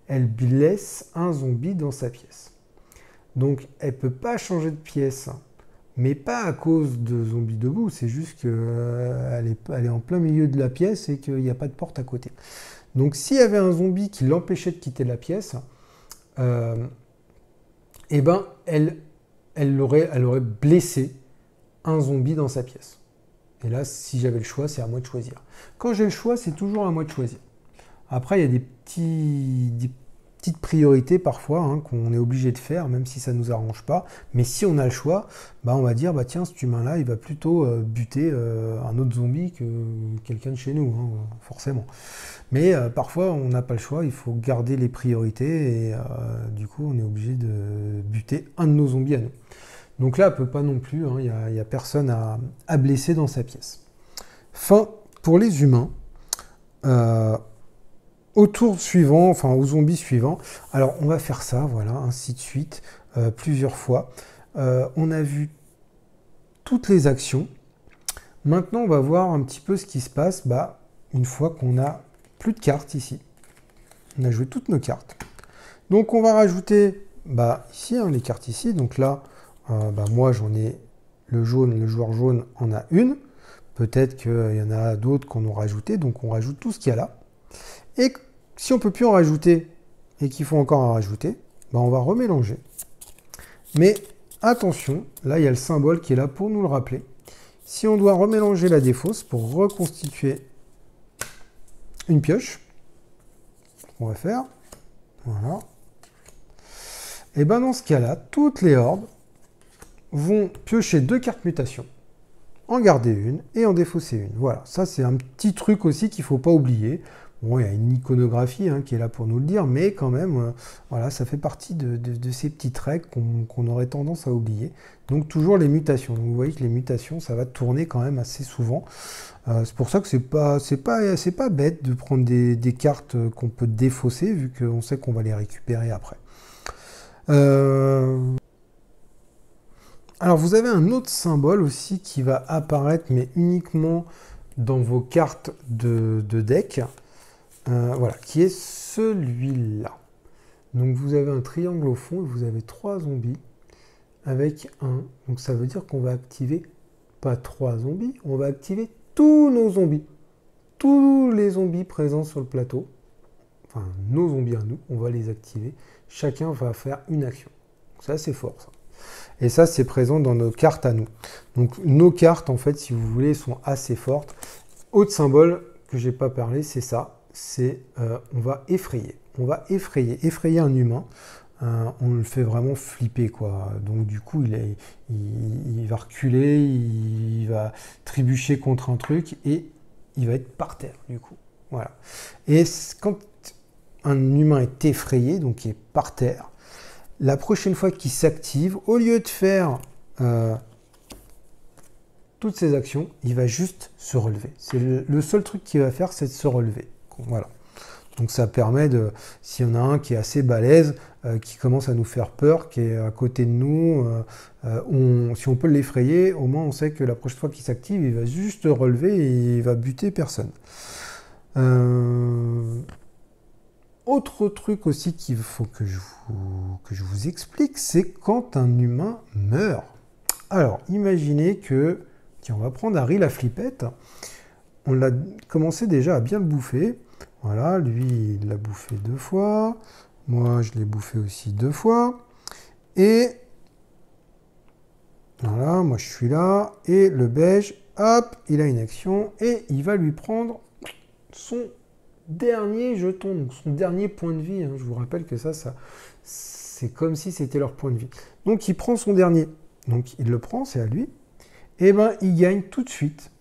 elle blesse un zombie dans sa pièce. Donc, elle ne peut pas changer de pièce, mais pas à cause de zombies debout, c'est juste qu'elle est en plein milieu de la pièce et qu'il n'y a pas de porte à côté. Donc s'il y avait un zombie qui l'empêchait de quitter la pièce, eh ben, elle aurait blessé un zombie dans sa pièce. Et là, si j'avais le choix, c'est à moi de choisir. Quand j'ai le choix, c'est toujours à moi de choisir. Après, il y a des petites priorités parfois hein, qu'on est obligé de faire, même si ça ne nous arrange pas. Mais si on a le choix, on va dire, tiens, cet humain-là, il va plutôt buter un autre zombie que quelqu'un de chez nous, hein, forcément. Mais parfois, on n'a pas le choix, il faut garder les priorités et du coup, on est obligé de buter un de nos zombies à nous. Donc là, elle ne peut pas non plus, il n'y a personne à blesser dans sa pièce. Fin pour les humains. Au tour suivant, enfin au zombie suivant, alors on va faire ça, voilà, ainsi de suite, plusieurs fois. On a vu toutes les actions. Maintenant, on va voir un petit peu ce qui se passe une fois qu'on a plus de cartes ici. On a joué toutes nos cartes. Donc on va rajouter ici, les cartes ici. Donc là, moi j'en ai le jaune, le joueur jaune en a une. Peut-être qu'il y en a d'autres qu'on a rajouté, donc on rajoute tout ce qu'il y a là. Et si on ne peut plus en rajouter et qu'il faut encore en rajouter, on va remélanger. Mais attention, là il y a le symbole qui est là pour nous le rappeler. Si on doit remélanger la défausse pour reconstituer une pioche, on va faire, voilà. Et dans ce cas-là, toutes les hordes vont piocher 2 cartes mutation, en garder une et en défausser une. Voilà, ça c'est un petit truc aussi qu'il ne faut pas oublier. Bon, il y a une iconographie qui est là pour nous le dire, mais quand même, voilà, ça fait partie de ces petites règles qu'on aurait tendance à oublier. Donc toujours les mutations. Donc, vous voyez que les mutations, ça va tourner quand même assez souvent. C'est pour ça que c'est pas bête de prendre des cartes qu'on peut défausser, vu qu'on sait qu'on va les récupérer après. Alors vous avez un autre symbole aussi qui va apparaître, mais uniquement dans vos cartes de deck. voilà, qui est celui-là. Donc vous avez un triangle au fond et vous avez 3 zombies avec un. Donc ça veut dire qu'on va activer pas 3 zombies, on va activer tous nos zombies. Tous les zombies présents sur le plateau, enfin nos zombies à nous, on va les activer. Chacun va faire une action. Ça c'est fort ça. Et ça c'est présent dans nos cartes à nous. Donc nos cartes en fait si vous voulez sont assez fortes. Autre symbole que j'ai pas parlé c'est ça, c'est on va effrayer. On va effrayer un humain. On le fait vraiment flipper quoi. Donc du coup il va reculer, il va trébucher contre un truc et il va être par terre du coup. Voilà. Et quand un humain est effrayé, donc il est par terre, la prochaine fois qu'il s'active, au lieu de faire toutes ces actions, il va juste se relever. C'est le seul truc qu'il va faire, c'est de se relever. Voilà. Donc ça permet de, s'il y en a un qui est assez balèze, qui commence à nous faire peur, qui est à côté de nous, si on peut l'effrayer, au moins on sait que la prochaine fois qu'il s'active, il va juste relever et il va buter personne. Autre truc aussi qu'il faut que je vous explique, c'est quand un humain meurt. Alors, imaginez que, tiens, on va prendre Harry la flippette, on l'a commencé déjà à bien le bouffer. Voilà, lui, il l'a bouffé 2 fois. Moi, je l'ai bouffé aussi 2 fois. Et voilà, moi, je suis là. Et le beige, hop, il a une action. Et il va lui prendre son dernier jeton, donc son dernier point de vie. Hein. Je vous rappelle que ça c'est comme si c'était leur point de vie. Donc, il prend son dernier. Donc, il le prend, c'est à lui. Et bien, il gagne tout de suite.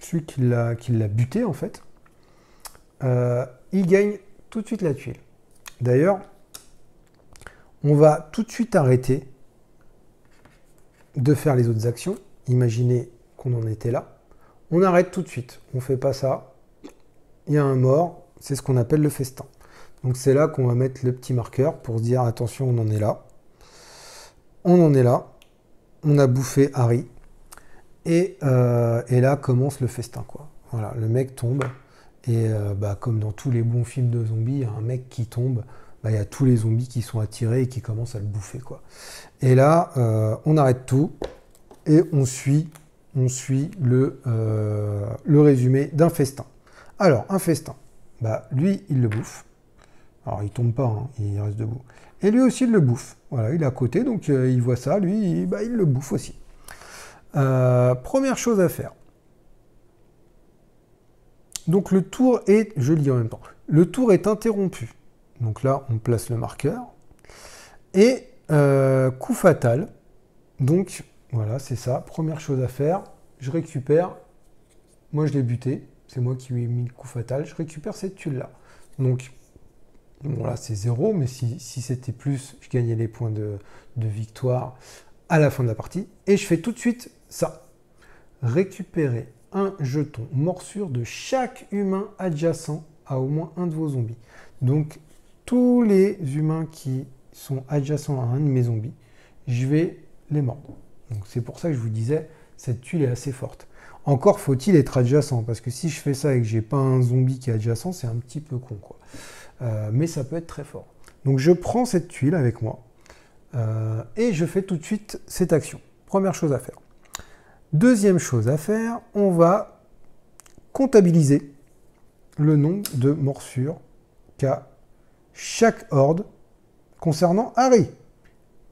Celui qui l'a buté, en fait. Il gagne tout de suite la tuile. D'ailleurs, on va tout de suite arrêter de faire les autres actions. Imaginez qu'on en était là. On arrête tout de suite. On ne fait pas ça. Il y a un mort. C'est ce qu'on appelle le festin. Donc c'est là qu'on va mettre le petit marqueur pour se dire attention, on en est là. On en est là. On a bouffé Harry. Et là commence le festin, quoi. Voilà, le mec tombe. Et comme dans tous les bons films de zombies, il y a un mec qui tombe, il y a tous les zombies qui sont attirés et qui commencent à le bouffer, quoi. Et là, on arrête tout et on suit le résumé d'un festin. Alors, un festin, lui, il le bouffe. Alors, il tombe pas, hein, il reste debout. Et lui aussi, il le bouffe. Voilà, il est à côté, donc il voit ça, lui, il le bouffe aussi. Première chose à faire. Donc le tour est, je lis en même temps, le tour est interrompu. Donc là, on place le marqueur. Et coup fatal. Donc voilà, c'est ça. Première chose à faire, je récupère. Moi, je l'ai buté. C'est moi qui lui ai mis le coup fatal. Je récupère cette tuile-là. Donc voilà, c'est 0. Mais si c'était plus, je gagnais les points de victoire à la fin de la partie. Et je fais tout de suite ça. Récupérer un jeton morsure de chaque humain adjacent à au moins un de vos zombies. Donc, tous les humains qui sont adjacents à un de mes zombies, je vais les mordre. Donc, c'est pour ça que je vous disais, cette tuile est assez forte. Encore faut-il être adjacent, parce que si je fais ça et que j'ai pas un zombie qui est adjacent, c'est un petit peu con, quoi. Mais ça peut être très fort. Donc, je prends cette tuile avec moi et je fais tout de suite cette action. Première chose à faire. Deuxième chose à faire, on va comptabiliser le nombre de morsures qu'a chaque horde concernant Harry.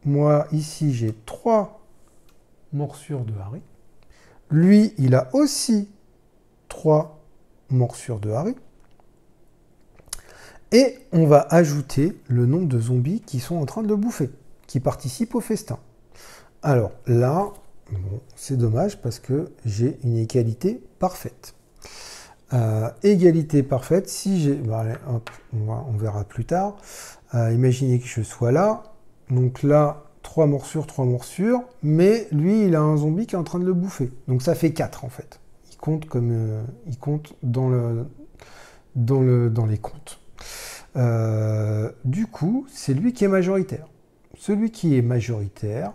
Moi, ici, j'ai 3 morsures de Harry. Lui, il a aussi 3 morsures de Harry. Et on va ajouter le nombre de zombies qui sont en train de le bouffer, qui participent au festin. Alors là, bon, c'est dommage parce que j'ai une égalité parfaite. Égalité parfaite, si j'ai... allez, hop, on verra plus tard. Imaginez que je sois là. Donc là, 3 morsures, mais lui, il a un zombie qui est en train de le bouffer. Donc ça fait 4 en fait. Il compte dans les comptes. Du coup, c'est lui qui est majoritaire. Celui qui est majoritaire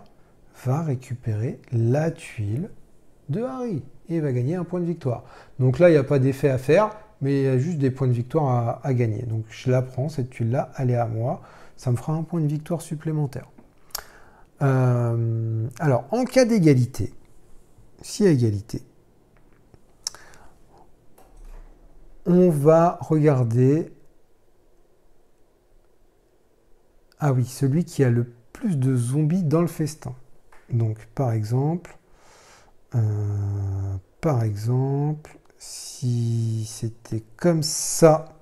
va récupérer la tuile de Harry et va gagner un point de victoire. Donc là, il n'y a pas d'effet à faire. mais il y a juste des points de victoire à gagner. Donc je la prends, cette tuile-là, elle est à moi. Ça me fera un point de victoire supplémentaire. Alors, en cas d'égalité, si à égalité, on va regarder... Ah oui, celui qui a le plus de zombies dans le festin. Donc, par exemple, si c'était comme ça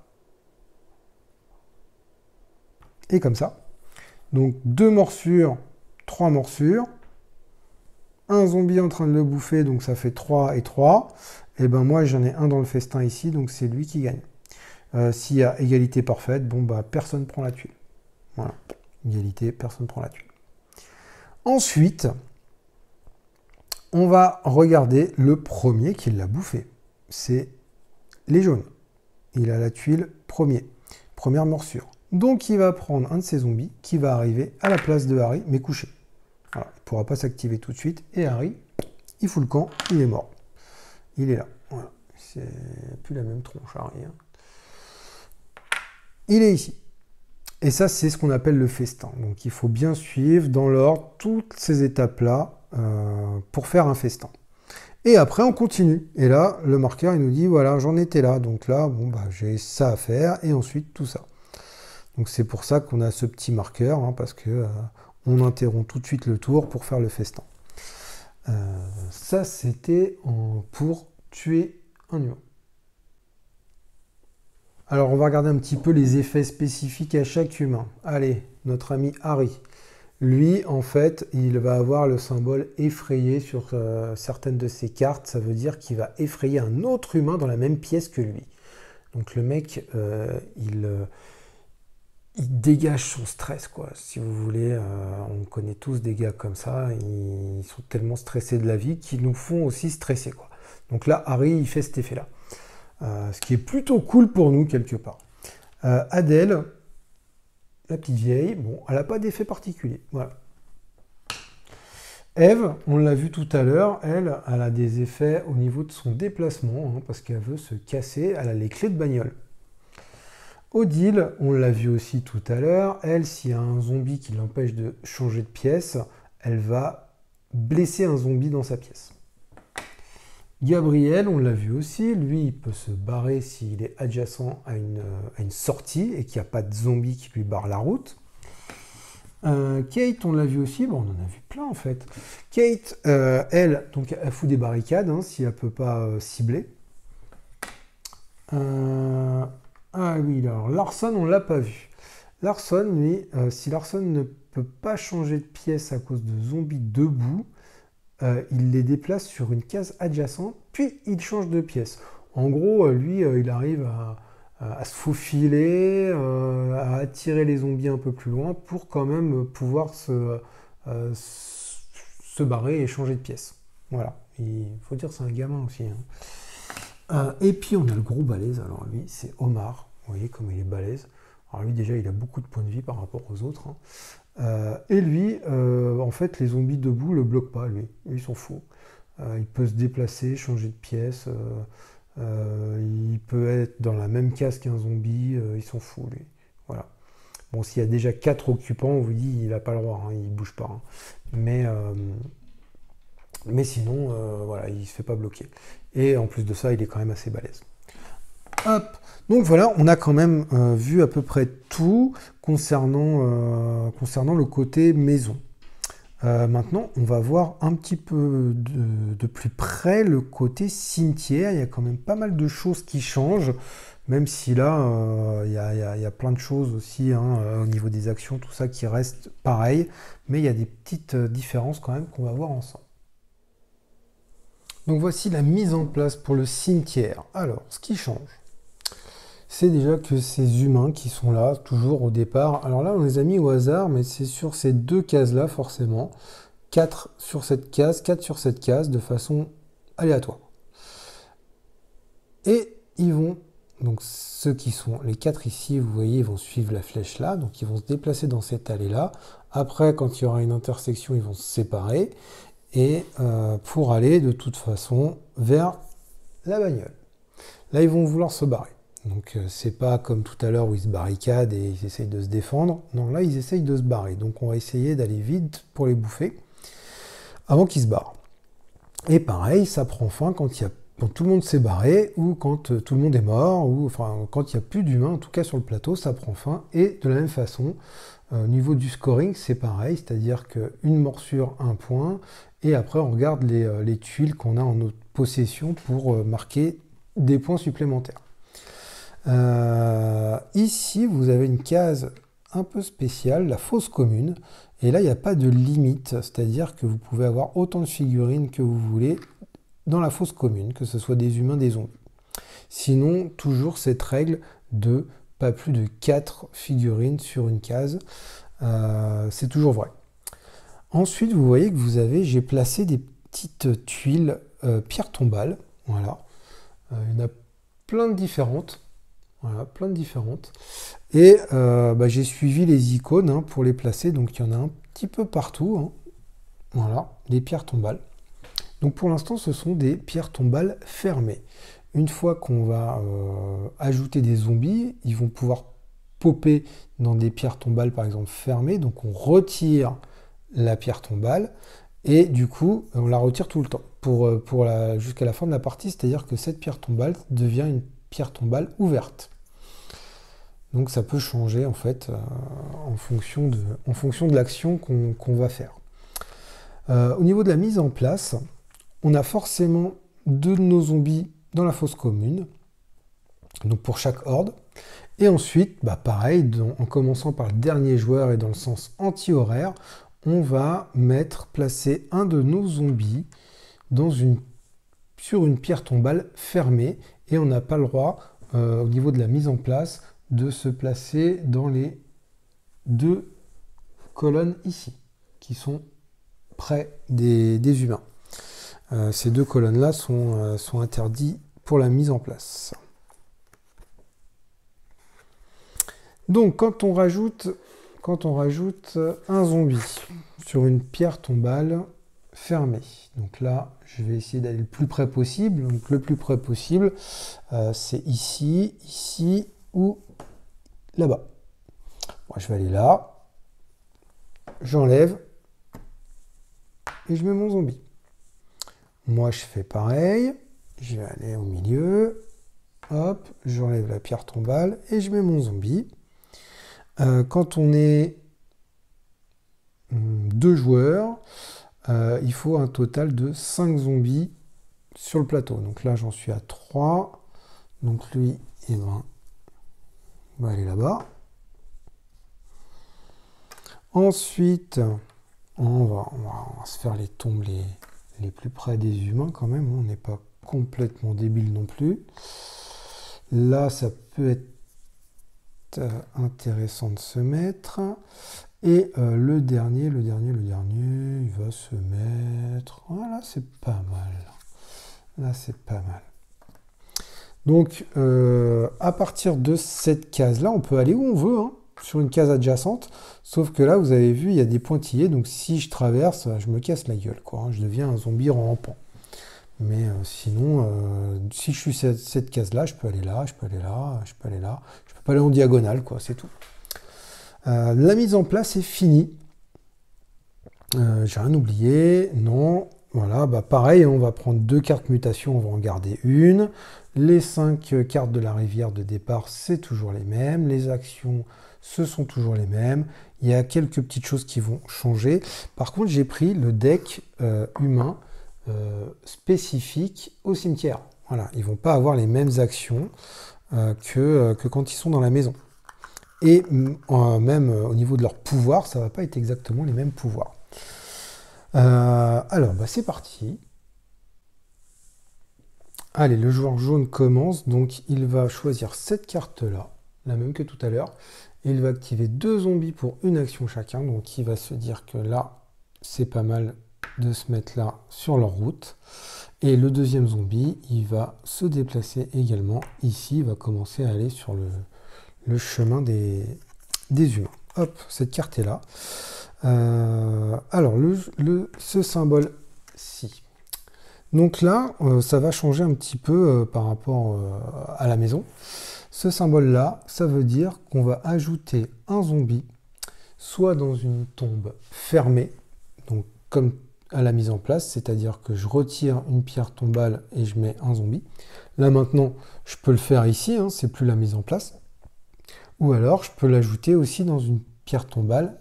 et comme ça, donc 2 morsures, 3 morsures, un zombie en train de le bouffer, donc ça fait 3 et 3, et ben moi j'en ai un dans le festin ici, donc c'est lui qui gagne. S'il y a égalité parfaite, bon bah personne prend la tuile. Voilà, égalité, personne prend la tuile. Ensuite, on va regarder le premier qui l'a bouffé. C'est les jaunes. Il a la tuile première morsure. Donc il va prendre un de ses zombies qui va arriver à la place de Harry, mais couché. Voilà, il ne pourra pas s'activer tout de suite. Et Harry, il fout le camp, il est mort. Il est là. Voilà. C'est plus la même tronche, Harry. Hein. Il est ici. Et ça, c'est ce qu'on appelle le festin. Donc il faut bien suivre dans l'ordre toutes ces étapes-là pour faire un festin. Et après, on continue. Et là, le marqueur, il nous dit, voilà, j'en étais là. Donc là, bon, bah, j'ai ça à faire. Et ensuite, tout ça. Donc c'est pour ça qu'on a ce petit marqueur, hein, parce que on interrompt tout de suite le tour pour faire le festin. Ça, c'était pour tuer un humain. Alors, on va regarder un petit peu les effets spécifiques à chaque humain. Allez, notre ami Harry. Lui, en fait, il va avoir le symbole effrayé sur certaines de ses cartes. Ça veut dire qu'il va effrayer un autre humain dans la même pièce que lui. Donc le mec, il dégage son stress, quoi. Si vous voulez, on connaît tous des gars comme ça. Ils sont tellement stressés de la vie qu'ils nous font aussi stresser, quoi. Donc là, Harry, il fait cet effet-là. Ce qui est plutôt cool pour nous, quelque part. Adèle, la petite vieille, bon, elle n'a pas d'effet particulier. Voilà. Eve, on l'a vu tout à l'heure, elle a des effets au niveau de son déplacement, hein, parce qu'elle veut se casser, elle a les clés de bagnole. Odile, on l'a vu aussi tout à l'heure, elle, s'il y a un zombie qui l'empêche de changer de pièce, elle va blesser un zombie dans sa pièce. Gabriel, on l'a vu aussi, lui, il peut se barrer s'il est adjacent à une sortie et qu'il n'y a pas de zombie qui lui barre la route. Kate, on l'a vu aussi, bon, on en a vu plein en fait. Kate, elle, donc, elle fout des barricades hein, si elle ne peut pas cibler. Ah oui, alors Larson, on ne l'a pas vu. Larson, lui, si Larson ne peut pas changer de pièce à cause de zombies debout, il les déplace sur une case adjacente, puis il change de pièce. En gros, lui, il arrive à se faufiler, à attirer les zombies un peu plus loin pour quand même pouvoir se barrer et changer de pièce. Voilà, il faut dire c'est un gamin aussi. Hein. Et puis on a le gros balèze, alors lui c'est Omar, vous voyez comme il est balèze. Alors lui déjà il a beaucoup de points de vie par rapport aux autres. Hein. Et lui, en fait, les zombies debout le bloquent pas, lui. Lui, il s'en fout. Il peut se déplacer, changer de pièce. Il peut être dans la même case qu'un zombie. Il s'en fout, lui. Voilà. Bon, s'il y a déjà 4 occupants, on vous dit, il n'a pas le droit. Hein, il ne bouge pas. Hein. Mais sinon, voilà, il ne se fait pas bloquer. Et en plus de ça, il est quand même assez balèze. Hop. Donc voilà, on a quand même vu à peu près tout concernant le côté maison. Maintenant, on va voir un petit peu de plus près le côté cimetière. Il y a quand même pas mal de choses qui changent, même si là, il y a plein de choses aussi hein, au niveau des actions, tout ça qui reste pareil. Mais il y a des petites différences quand même qu'on va voir ensemble. Donc voici la mise en place pour le cimetière. Alors, ce qui change, c'est déjà que ces humains qui sont là, toujours au départ, alors là on les a mis au hasard, mais c'est sur ces deux cases-là forcément, 4 sur cette case, 4 sur cette case, de façon aléatoire. Et ils vont, donc ceux qui sont, les 4 ici, vous voyez, ils vont suivre la flèche là, donc ils vont se déplacer dans cette allée-là. Après, quand il y aura une intersection, ils vont se séparer, et pour aller de toute façon vers la bagnole. Là, ils vont vouloir se barrer. Donc, c'est pas comme tout à l'heure où ils se barricadent et ils essayent de se défendre. Non, là, ils essayent de se barrer. Donc, on va essayer d'aller vite pour les bouffer avant qu'ils se barrent. Et pareil, ça prend fin quand tout le monde s'est barré ou quand tout le monde est mort ou enfin quand il n'y a plus d'humains, en tout cas sur le plateau, ça prend fin. Et de la même façon, au niveau du scoring, c'est pareil, c'est-à-dire qu'une morsure, un point, et après on regarde les tuiles qu'on a en notre possession pour marquer des points supplémentaires. Ici, vous avez une case un peu spéciale, la fosse commune, et là il n'y a pas de limite, c'est-à-dire que vous pouvez avoir autant de figurines que vous voulez dans la fosse commune, que ce soit des humains, des zombies. Sinon, toujours cette règle de pas plus de 4 figurines sur une case, c'est toujours vrai. Ensuite, vous voyez que j'ai placé des petites tuiles pierre tombale, voilà. Il y en a plein de différentes, voilà, plein de différentes. Et j'ai suivi les icônes pour les placer, donc il y en a un petit peu partout, voilà, des pierres tombales. Donc pour l'instant, ce sont des pierres tombales fermées. Une fois qu'on va ajouter des zombies, ils vont pouvoir popper dans des pierres tombales, par exemple, fermées. Donc on retire la pierre tombale et du coup, on la retire tout le temps jusqu'à la fin de la partie. C'est-à-dire que cette pierre tombale devient une pierre tombale ouverte. Donc ça peut changer en fait en fonction de l'action qu'on va faire. Au niveau de la mise en place, on a forcément 2 de nos zombies dans la fosse commune, donc pour chaque horde. Et ensuite, pareil, en commençant par le dernier joueur et dans le sens anti-horaire, on va placer un de nos zombies sur une pierre tombale fermée, et on n'a pas le droit, au niveau de la mise en place, de se placer dans les 2 colonnes ici, qui sont près des humains. Ces 2 colonnes-là sont interdites pour la mise en place. Donc, quand on rajoute un zombie sur une pierre tombale fermée, donc là, je vais essayer d'aller le plus près possible. Donc, le plus près possible, c'est ici, ici ou là-bas. Moi, je vais aller là, j'enlève et je mets mon zombie. Moi, je fais pareil. Je vais aller au milieu. Hop, j'enlève la pierre tombale et je mets mon zombie. Quand on est 2 joueurs, il faut un total de 5 zombies sur le plateau. Donc là, j'en suis à 3. Donc lui, on va aller là-bas. Ensuite, on va se faire les tombes les plus près des humains quand même, on n'est pas complètement débile non plus. Là, ça peut être intéressant de se mettre. Et le dernier, il va se mettre... Voilà, c'est pas mal. Là, c'est pas mal. Donc, à partir de cette case-là, on peut aller où on veut, sur une case adjacente, sauf que là, vous avez vu, il y a des pointillés, donc si je traverse, je me casse la gueule, quoi, je deviens un zombie rampant. Mais sinon, si je suis cette case-là, je peux aller là, je peux aller là, je peux aller là, je peux pas aller en diagonale, quoi, c'est tout. La mise en place est finie. J'ai rien oublié, non. Voilà, pareil, on va prendre 2 cartes mutation, on va en garder une. Les 5 cartes de la rivière de départ, c'est toujours les mêmes. Les actions, ce sont toujours les mêmes. Il y a quelques petites choses qui vont changer. Par contre, j'ai pris le deck humain spécifique au cimetière. Voilà, ils ne vont pas avoir les mêmes actions que quand ils sont dans la maison. Et même au niveau de leur pouvoir, ça ne va pas être exactement les mêmes pouvoirs. Alors, c'est parti. Allez, le joueur jaune commence, donc il va choisir cette carte-là, la même que tout à l'heure. Il va activer 2 zombies pour une action chacun, donc il va se dire que là, c'est pas mal de se mettre là sur leur route. Et le deuxième zombie, il va se déplacer également ici, il va commencer à aller sur le chemin des humains. Hop, cette carte est là. Alors, ce symbole-ci, Donc là, ça va changer un petit peu par rapport à la maison. Ce symbole-là, ça veut dire qu'on va ajouter un zombie, soit dans une tombe fermée, donc comme à la mise en place, c'est-à-dire que je retire une pierre tombale et je mets un zombie. Là maintenant, je peux le faire ici, hein, c'est plus la mise en place. Ou alors, je peux l'ajouter aussi dans une pierre tombale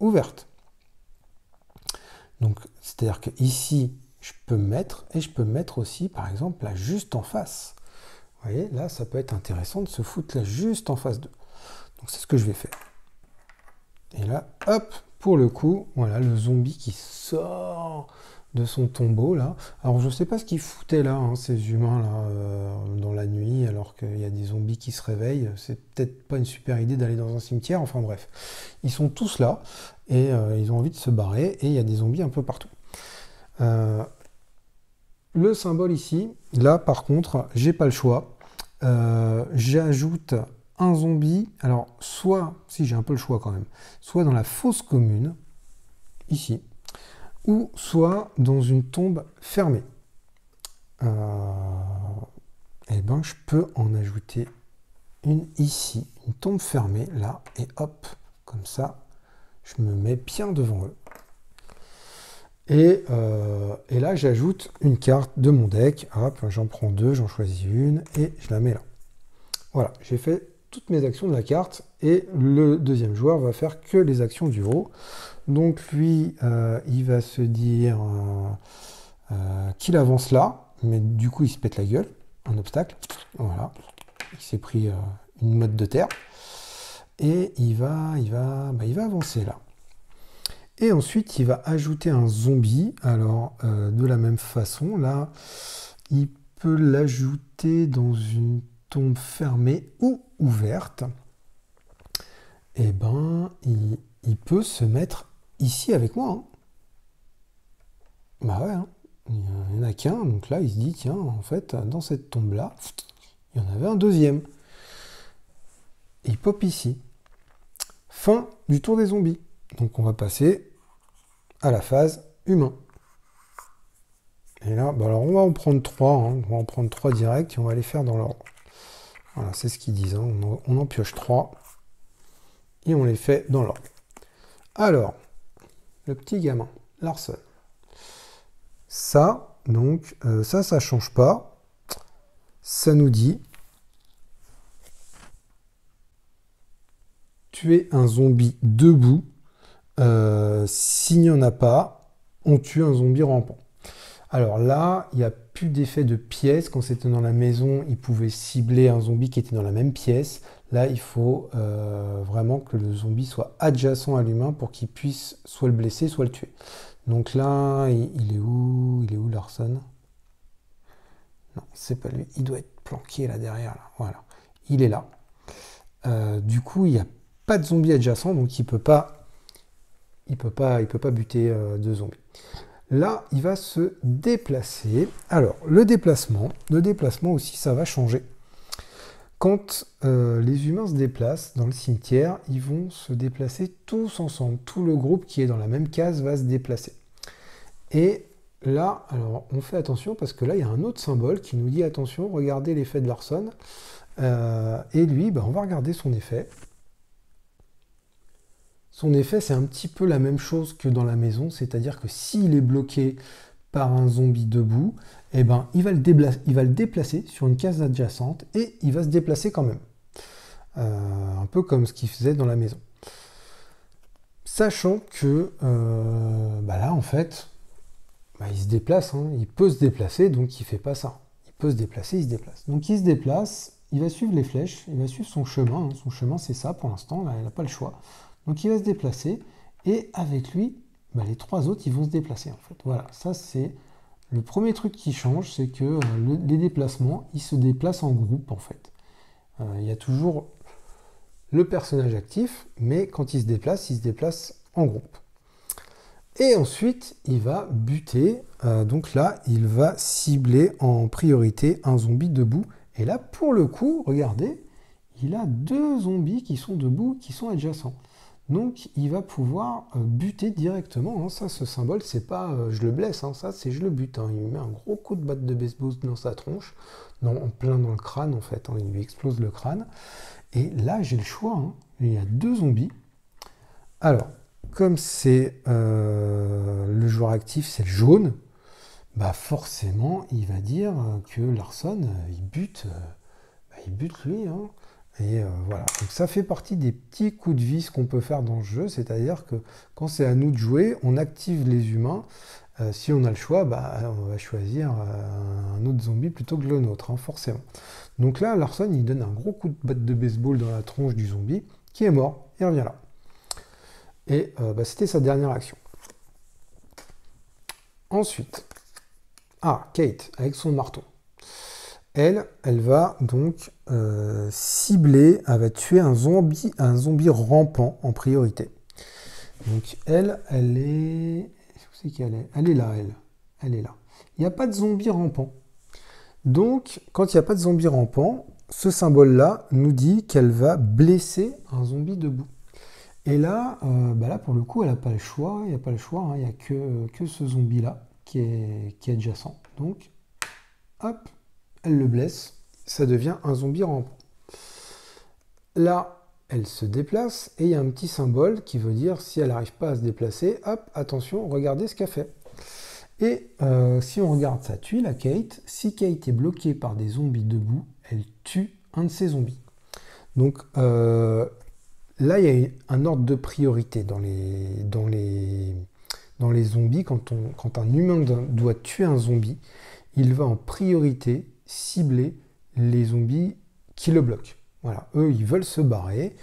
ouverte. Donc, c'est-à-dire que ici, je peux mettre, et je peux mettre aussi, par exemple, là, juste en face. Vous voyez, là, ça peut être intéressant de se foutre là, juste en face d'eux. Donc, c'est ce que je vais faire. Et là, hop, pour le coup, voilà, le zombie qui sort de son tombeau, là. Alors, je ne sais pas ce qu'ils foutaient là, hein, ces humains, là, dans la nuit, alors qu'il y a des zombies qui se réveillent. C'est peut-être pas une super idée d'aller dans un cimetière, enfin bref. Ils sont tous là, et ils ont envie de se barrer, et il y a des zombies un peu partout. Le symbole ici, là, par contre, j'ai pas le choix. J'ajoute un zombie, alors soit, si j'ai un peu le choix quand même, soit dans la fosse commune, ici, ou soit dans une tombe fermée. Et ben je peux en ajouter une ici, une tombe fermée, là, et hop, comme ça, je me mets bien devant eux. Et là, j'ajoute une carte de mon deck, hop, j'en prends deux, j'en choisis une, et je la mets là. Voilà, j'ai fait toutes mes actions de la carte, et le deuxième joueur va faire que les actions du haut. Donc lui, il va se dire qu'il avance là, mais du coup il se pète la gueule, un obstacle, voilà, il s'est pris une motte de terre, et il va avancer là. Et ensuite il va ajouter un zombie, alors de la même façon, là, il peut l'ajouter dans une tombe fermée ou ouverte, et ben il peut se mettre ici avec moi. Hein. Bah ouais, hein. Il n'y en a qu'un, donc là il se dit, tiens, en fait, dans cette tombe-là, il y en avait un deuxième. Et il pop ici. Fin du tour des zombies. Donc on va passer à la phase humain. Et là, bah alors on va en prendre 3, hein. On va en prendre 3 direct et on va les faire dans l'ordre. Voilà, c'est ce qu'ils disent, hein. On en pioche 3 et on les fait dans l'ordre. Alors, le petit gamin, Larson. Ça, donc, ça change pas. Ça nous dit tuer un zombie debout. S'il n'y en a pas, on tue un zombie rampant. Alors là, il n'y a plus d'effet de pièce. Quand c'était dans la maison, il pouvait cibler un zombie qui était dans la même pièce. Là, il faut vraiment que le zombie soit adjacent à l'humain pour qu'il puisse soit le blesser, soit le tuer. Donc là, il est où? Il est où, Larson? Non, c'est pas lui. Il doit être planqué là derrière. Là. Voilà. Il est là. Du coup, il n'y a pas de zombie adjacent, donc il peut pas buter de zombies. Là, il va se déplacer. Alors, le déplacement aussi, ça va changer. Quand les humains se déplacent dans le cimetière, ils vont se déplacer tous ensemble. Tout le groupe qui est dans la même case va se déplacer. Et là, alors, on fait attention parce que là, il y a un autre symbole qui nous dit attention, regardez l'effet de Larson. Et lui, on va regarder son effet. Son effet, c'est un petit peu la même chose que dans la maison, c'est-à-dire que s'il est bloqué par un zombie debout, eh ben, il va le déplacer sur une case adjacente et il va se déplacer quand même. Un peu comme ce qu'il faisait dans la maison. Sachant que là, en fait, il se déplace, hein, il peut se déplacer, donc il ne fait pas ça. Il peut se déplacer, il se déplace. Donc il se déplace, il va suivre les flèches, il va suivre son chemin. Hein. Son chemin, c'est ça pour l'instant, là, il n'a pas le choix. Donc il va se déplacer, et avec lui, les 3 autres, ils vont se déplacer en fait. Voilà, ça c'est le premier truc qui change, c'est que les déplacements, ils se déplacent en groupe en fait. Il y a toujours le personnage actif, mais quand il se déplace en groupe. Et ensuite, il va buter, donc là, il va cibler en priorité un zombie debout. Et là, pour le coup, regardez, il a 2 zombies qui sont debout, qui sont adjacents. Donc il va pouvoir buter directement. Hein. Ça, ce symbole, c'est pas je le blesse, hein. Ça c'est je le bute. Hein. Il lui met un gros coup de batte de baseball dans sa tronche, en plein dans le crâne en fait. Hein. Il lui explose le crâne. Et là, j'ai le choix. Hein. Il y a 2 zombies. Alors, comme c'est le joueur actif, c'est le jaune, bah forcément, il va dire que Larson, il bute lui. Hein. Et voilà. Donc ça fait partie des petits coups de vis qu'on peut faire dans le jeu, c'est-à-dire que quand c'est à nous de jouer, on active les humains. Si on a le choix, bah, on va choisir un autre zombie plutôt que le nôtre, hein, forcément. Donc là, Larson, il donne un gros coup de batte de baseball dans la tronche du zombie, qui est mort. Il revient là. Et bah, c'était sa dernière action. Ensuite, Kate, avec son marteau. Elle va donc cibler, elle va tuer un zombie rampant en priorité. Donc elle est... Où c'est qu'elle est? Elle est là, elle. Elle est là. Il n'y a pas de zombie rampant. Donc, quand il n'y a pas de zombie rampant, ce symbole-là nous dit qu'elle va blesser un zombie debout. Et là, là pour le coup, elle n'a pas le choix. Il n'y a pas le choix. Hein, il n'y a que ce zombie-là qui est adjacent. Donc, hop, elle le blesse. Ça devient un zombie rampant. Là, elle se déplace et il y a un petit symbole qui veut dire si elle n'arrive pas à se déplacer, hop, attention, regardez ce qu'elle fait. Et si on regarde sa tuile à Kate, si Kate est bloquée par des zombies debout, elle tue un de ces zombies. Donc là, il y a un ordre de priorité dans les zombies. Quand un humain doit tuer un zombie, il va en priorité cibler les zombies qui le bloquent. Voilà, eux, ils veulent se barrer.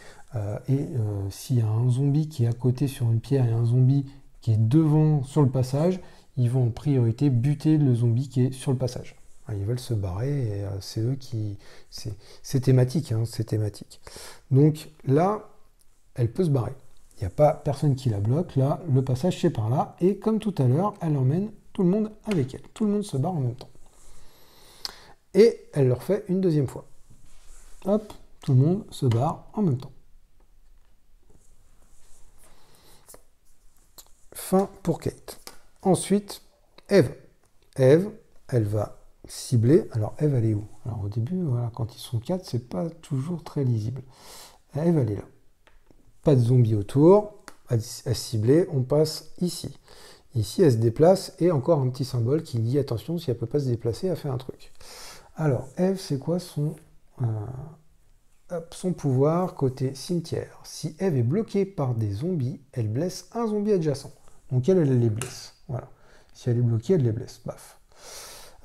S'il y a un zombie qui est à côté sur une pierre et un zombie qui est devant sur le passage, ils vont en priorité buter le zombie qui est sur le passage. Ils veulent se barrer et c'est eux qui... C'est thématique, hein, c'est thématique. Donc là, elle peut se barrer. Il n'y a pas personne qui la bloque. Là, le passage, c'est par là. Et comme tout à l'heure, elle emmène tout le monde avec elle. Tout le monde se barre en même temps. Et elle le refait une deuxième fois. Hop, tout le monde se barre en même temps. Fin pour Kate. Ensuite, Eve. Eve, elle va cibler. Alors, Eve, elle est où? Alors, au début, voilà, quand ils sont 4, c'est pas toujours très lisible. Eve, elle est là. Pas de zombies autour. À cibler, on passe ici. Ici, elle se déplace et encore un petit symbole qui dit attention, si elle ne peut pas se déplacer, elle fait un truc. Alors, Eve, c'est quoi son pouvoir côté cimetière? Si Eve est bloquée par des zombies, elle blesse un zombie adjacent. Donc elle les blesse. Voilà. Si elle est bloquée, elle les blesse. Baf.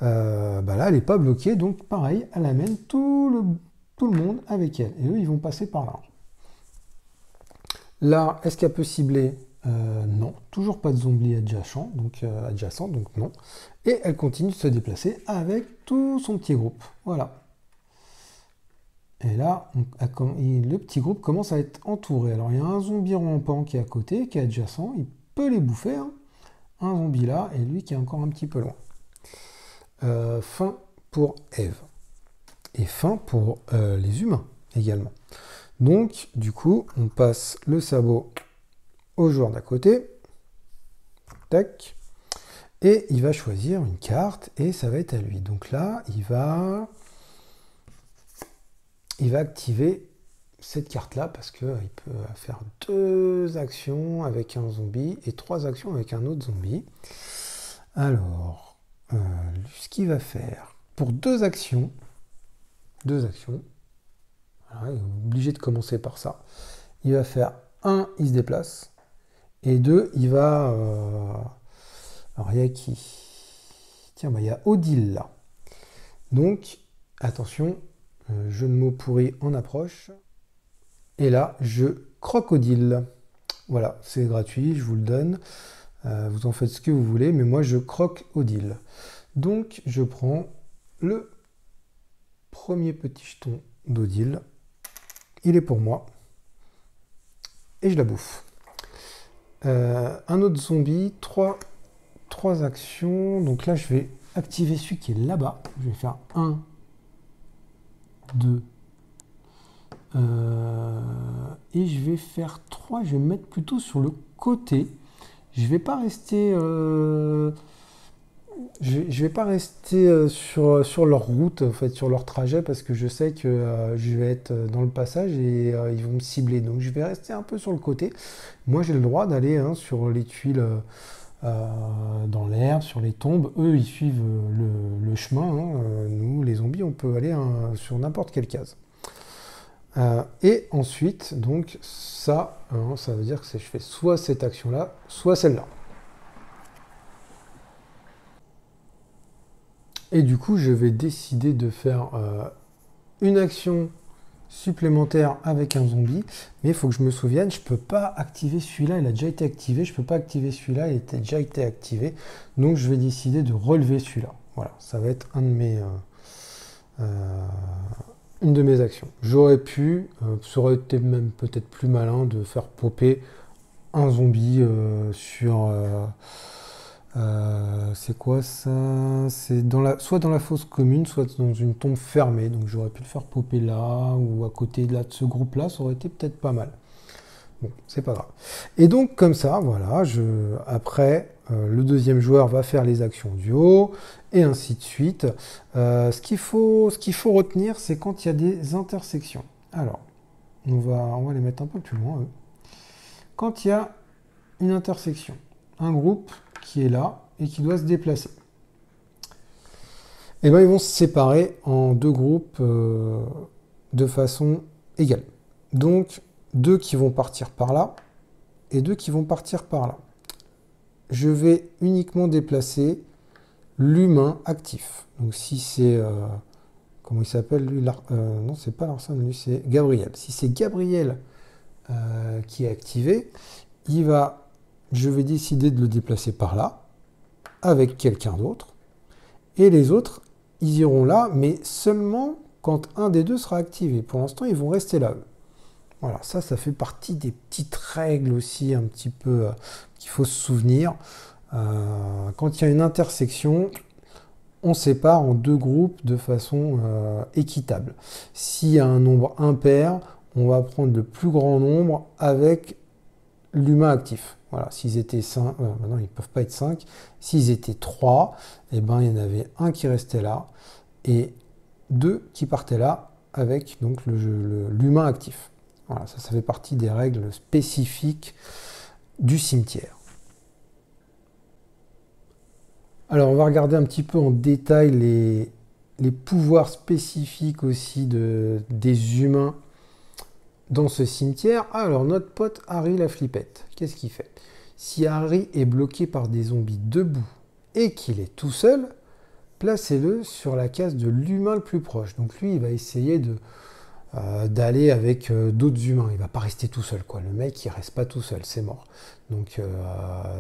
Là, elle n'est pas bloquée, donc pareil, elle amène tout le monde avec elle. Et eux, ils vont passer par là. Là, est-ce qu'elle peut cibler? Non, toujours pas de zombie adjacent, donc non. Et elle continue de se déplacer avec tout son petit groupe. Voilà. Et là, le petit groupe commence à être entouré. Alors, il y a un zombie rampant qui est à côté, qui est adjacent. Il peut les bouffer. Hein. Un zombie là, et lui qui est encore un petit peu loin. Fin pour Eve. Et fin pour les humains également. Donc, du coup, on passe le sabot au joueur d'à côté. Tac. Et il va choisir une carte et ça va être à lui. Donc là, il va activer cette carte-là parce qu'il peut faire 2 actions avec un zombie et 3 actions avec un autre zombie. Alors, ce qu'il va faire pour 2 actions, voilà, il est obligé de commencer par ça. Il va faire 1, il se déplace, et 2, il va... alors, il y a qui? Tiens, il y a Odile là. Donc, attention, jeu de mots pourri en approche. Et là, je crocodile. Voilà, c'est gratuit, je vous le donne. Vous en faites ce que vous voulez, mais moi, je crocodile. Donc, je prends le premier petit jeton d'Odile. Il est pour moi. Et je la bouffe. Un autre zombie, 3 actions. Donc là, je vais activer celui qui est là-bas. Je vais faire 1, 2, Et je vais faire 3, je vais me mettre plutôt sur le côté. Je vais pas rester, je vais pas rester sur leur route, en fait, sur leur trajet, parce que je sais que je vais être dans le passage et ils vont me cibler. Donc je vais rester un peu sur le côté. Moi j'ai le droit d'aller hein, sur les tuiles dans l'herbe, sur les tombes. Eux ils suivent le chemin. Hein. Nous les zombies on peut aller hein, sur n'importe quelle case. Et ensuite, donc ça, hein, ça veut dire que je fais soit cette action-là, soit celle-là. Et du coup, je vais décider de faire une action supplémentaire avec un zombie, mais il faut que je me souvienne, je peux pas activer celui-là, il a déjà été activé, je peux pas activer celui-là, il a déjà été activé, donc je vais décider de relever celui-là. Voilà, ça va être une de mes actions. J'aurais pu, ça aurait été même peut-être plus malin de faire popper un zombie sur... c'est quoi ça? C'est soit dans la fosse commune, soit dans une tombe fermée. Donc j'aurais pu le faire popper là ou à côté de ce groupe-là, ça aurait été peut-être pas mal. Bon, c'est pas grave. Et donc comme ça, voilà, après, le deuxième joueur va faire les actions du haut, et ainsi de suite. Ce qu'il faut retenir, c'est quand il y a des intersections. Alors, on va les mettre un peu plus loin, eux. Quand il y a une intersection, un groupe qui est là et qui doit se déplacer, et ben ils vont se séparer en deux groupes de façon égale. Donc, deux qui vont partir par là et deux qui vont partir par là. Je vais uniquement déplacer l'humain actif. Donc si c'est... comment il s'appelle lui non, c'est pas Larson, lui c'est Gabriel. Si c'est Gabriel qui est activé, je vais décider de le déplacer par là, avec quelqu'un d'autre. Et les autres, ils iront là, mais seulement quand un des deux sera activé. Pour l'instant, ils vont rester là, eux. Voilà, ça fait partie des petites règles aussi, un petit peu, qu'il faut se souvenir. Quand il y a une intersection, on sépare en deux groupes de façon équitable. S'il y a un nombre impair, on va prendre le plus grand nombre avec l'humain actif. Voilà, s'ils étaient 5, maintenant ils ne peuvent pas être 5. S'ils étaient 3, eh ben, il y en avait un qui restait là et deux qui partaient là avec donc l'humain actif. Voilà, ça fait partie des règles spécifiques du cimetière. Alors, on va regarder un petit peu en détail les pouvoirs spécifiques aussi des humains dans ce cimetière. Alors, notre pote Harry la flippette, qu'est-ce qu'il fait? Si Harry est bloqué par des zombies debout et qu'il est tout seul, placez-le sur la case de l'humain le plus proche. Donc lui, il va essayer d'aller avec d'autres humains. Il va pas rester tout seul, quoi. Le mec, il reste pas tout seul, c'est mort. Donc,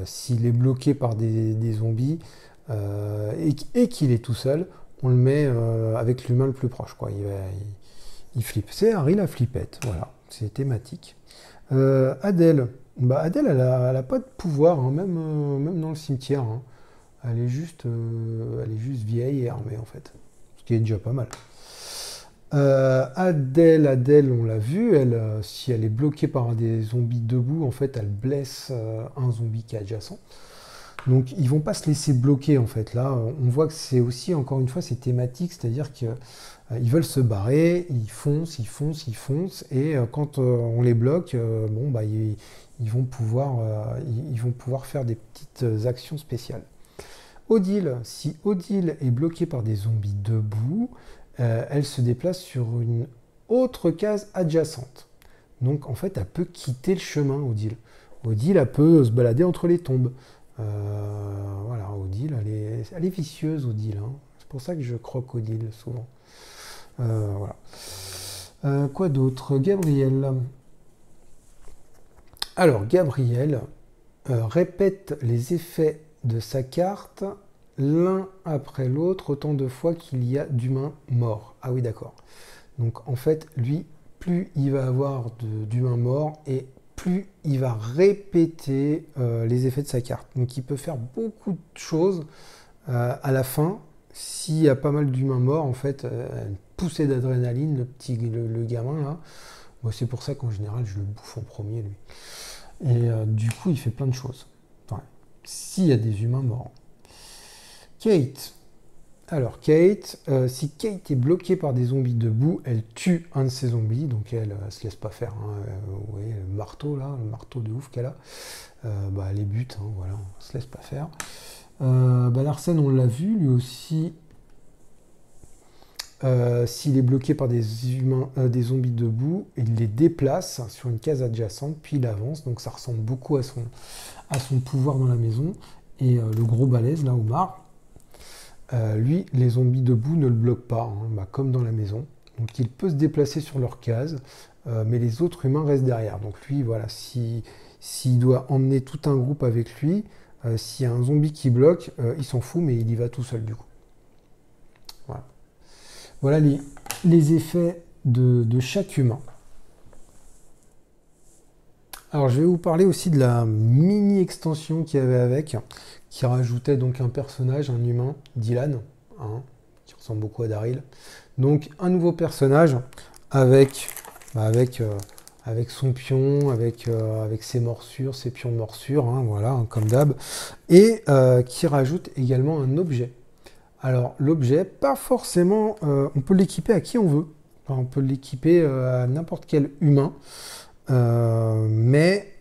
s'il est bloqué par des zombies et qu'il est tout seul, on le met avec l'humain le plus proche, quoi. Il flippe. C'est Harry la flippette, voilà. C'est thématique. Adèle. Bah, Adèle, elle a pas de pouvoir, hein, même dans le cimetière. Hein. Elle est juste vieille et armée, en fait. Ce qui est déjà pas mal. Adèle, on l'a vu, si elle est bloquée par des zombies debout, en fait, elle blesse un zombie qui est adjacent. Donc, ils vont pas se laisser bloquer, en fait. Là, on voit que c'est aussi, encore une fois, c'est thématique, c'est-à-dire qu'ils veulent se barrer, ils foncent, et quand on les bloque, bon, bah, ils vont pouvoir faire des petites actions spéciales. Odile, si Odile est bloquée par des zombies debout, elle se déplace sur une autre case adjacente. Donc en fait, elle peut quitter le chemin, Odile. Odile, elle peut se balader entre les tombes. Voilà, Odile, elle est vicieuse, Odile. Hein. C'est pour ça que je croque Odile souvent. Voilà. Quoi d'autre? Gabriel. Alors, Gabriel répète les effets de sa carte l'un après l'autre autant de fois qu'il y a d'humains morts. Ah oui, d'accord. Donc en fait, lui, plus il va avoir d'humains morts et plus il va répéter les effets de sa carte. Donc il peut faire beaucoup de choses à la fin. S'il y a pas mal d'humains morts, en fait, une poussée d'adrénaline, le gamin là, Bon, c'est pour ça qu'en général, je le bouffe en premier, lui. Et du coup, il fait plein de choses. Enfin, s'il y a des humains morts. Kate. Alors, Kate, si Kate est bloquée par des zombies debout, elle tue un de ses zombies, donc elle se laisse pas faire. Hein. Vous voyez, le marteau, là, le marteau de ouf qu'elle a. Bah, elle les bute, hein, voilà, on se laisse pas faire. Bah, Larsen, on l'a vu, lui aussi. S'il est bloqué par des humains, des zombies debout, il les déplace sur une case adjacente, puis il avance. Donc ça ressemble beaucoup à son pouvoir dans la maison. Et le gros balèze, là, Omar, lui, les zombies debout ne le bloquent pas, hein, bah, comme dans la maison. Donc il peut se déplacer sur leur case, mais les autres humains restent derrière. Donc lui, voilà, s'il doit emmener tout un groupe avec lui, s'il y a un zombie qui bloque, il s'en fout, mais il y va tout seul du coup. Voilà. Voilà les effets de chaque humain. Alors je vais vous parler aussi de la mini extension qu'il y avait avec, qui rajoutait donc un personnage, un humain, Dylan, hein, qui ressemble beaucoup à Daryl. Donc un nouveau personnage avec son pion, avec ses morsures, ses pions de morsure, hein, voilà, hein, comme d'hab, et qui rajoute également un objet. Alors l'objet, pas forcément, on peut l'équiper à qui on veut, enfin, on peut l'équiper à n'importe quel humain, mais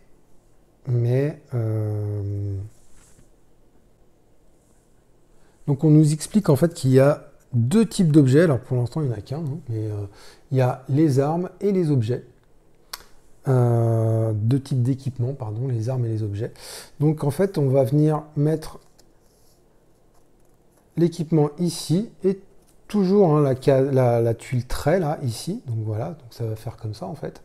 donc on nous explique en fait qu'il y a deux types d'objets. Alors pour l'instant il n'y en a qu'un, hein, mais il y a les armes et les objets. Deux types d'équipements, pardon, les armes et les objets. Donc en fait on va venir mettre l'équipement ici et toujours hein, la tuile trait là ici. Donc voilà, donc ça va faire comme ça en fait.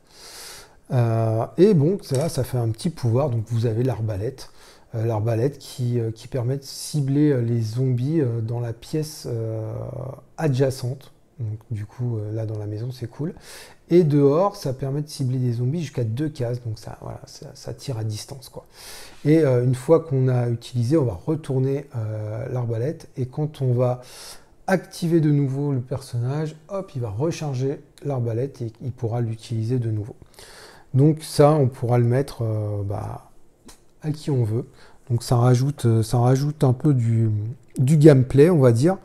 Et bon, ça fait un petit pouvoir. Donc vous avez l'arbalète. L'arbalète qui permet de cibler les zombies dans la pièce adjacente. Donc, du coup, là dans la maison, c'est cool. Et dehors, ça permet de cibler des zombies jusqu'à 2 cases. Donc ça, voilà, ça tire à distance, quoi. Et une fois qu'on a utilisé, on va retourner l'arbalète. Et quand on va activer de nouveau le personnage, hop, il va recharger l'arbalète et il pourra l'utiliser de nouveau. Donc ça, on pourra le mettre à qui on veut. Donc ça rajoute un peu du gameplay, on va dire.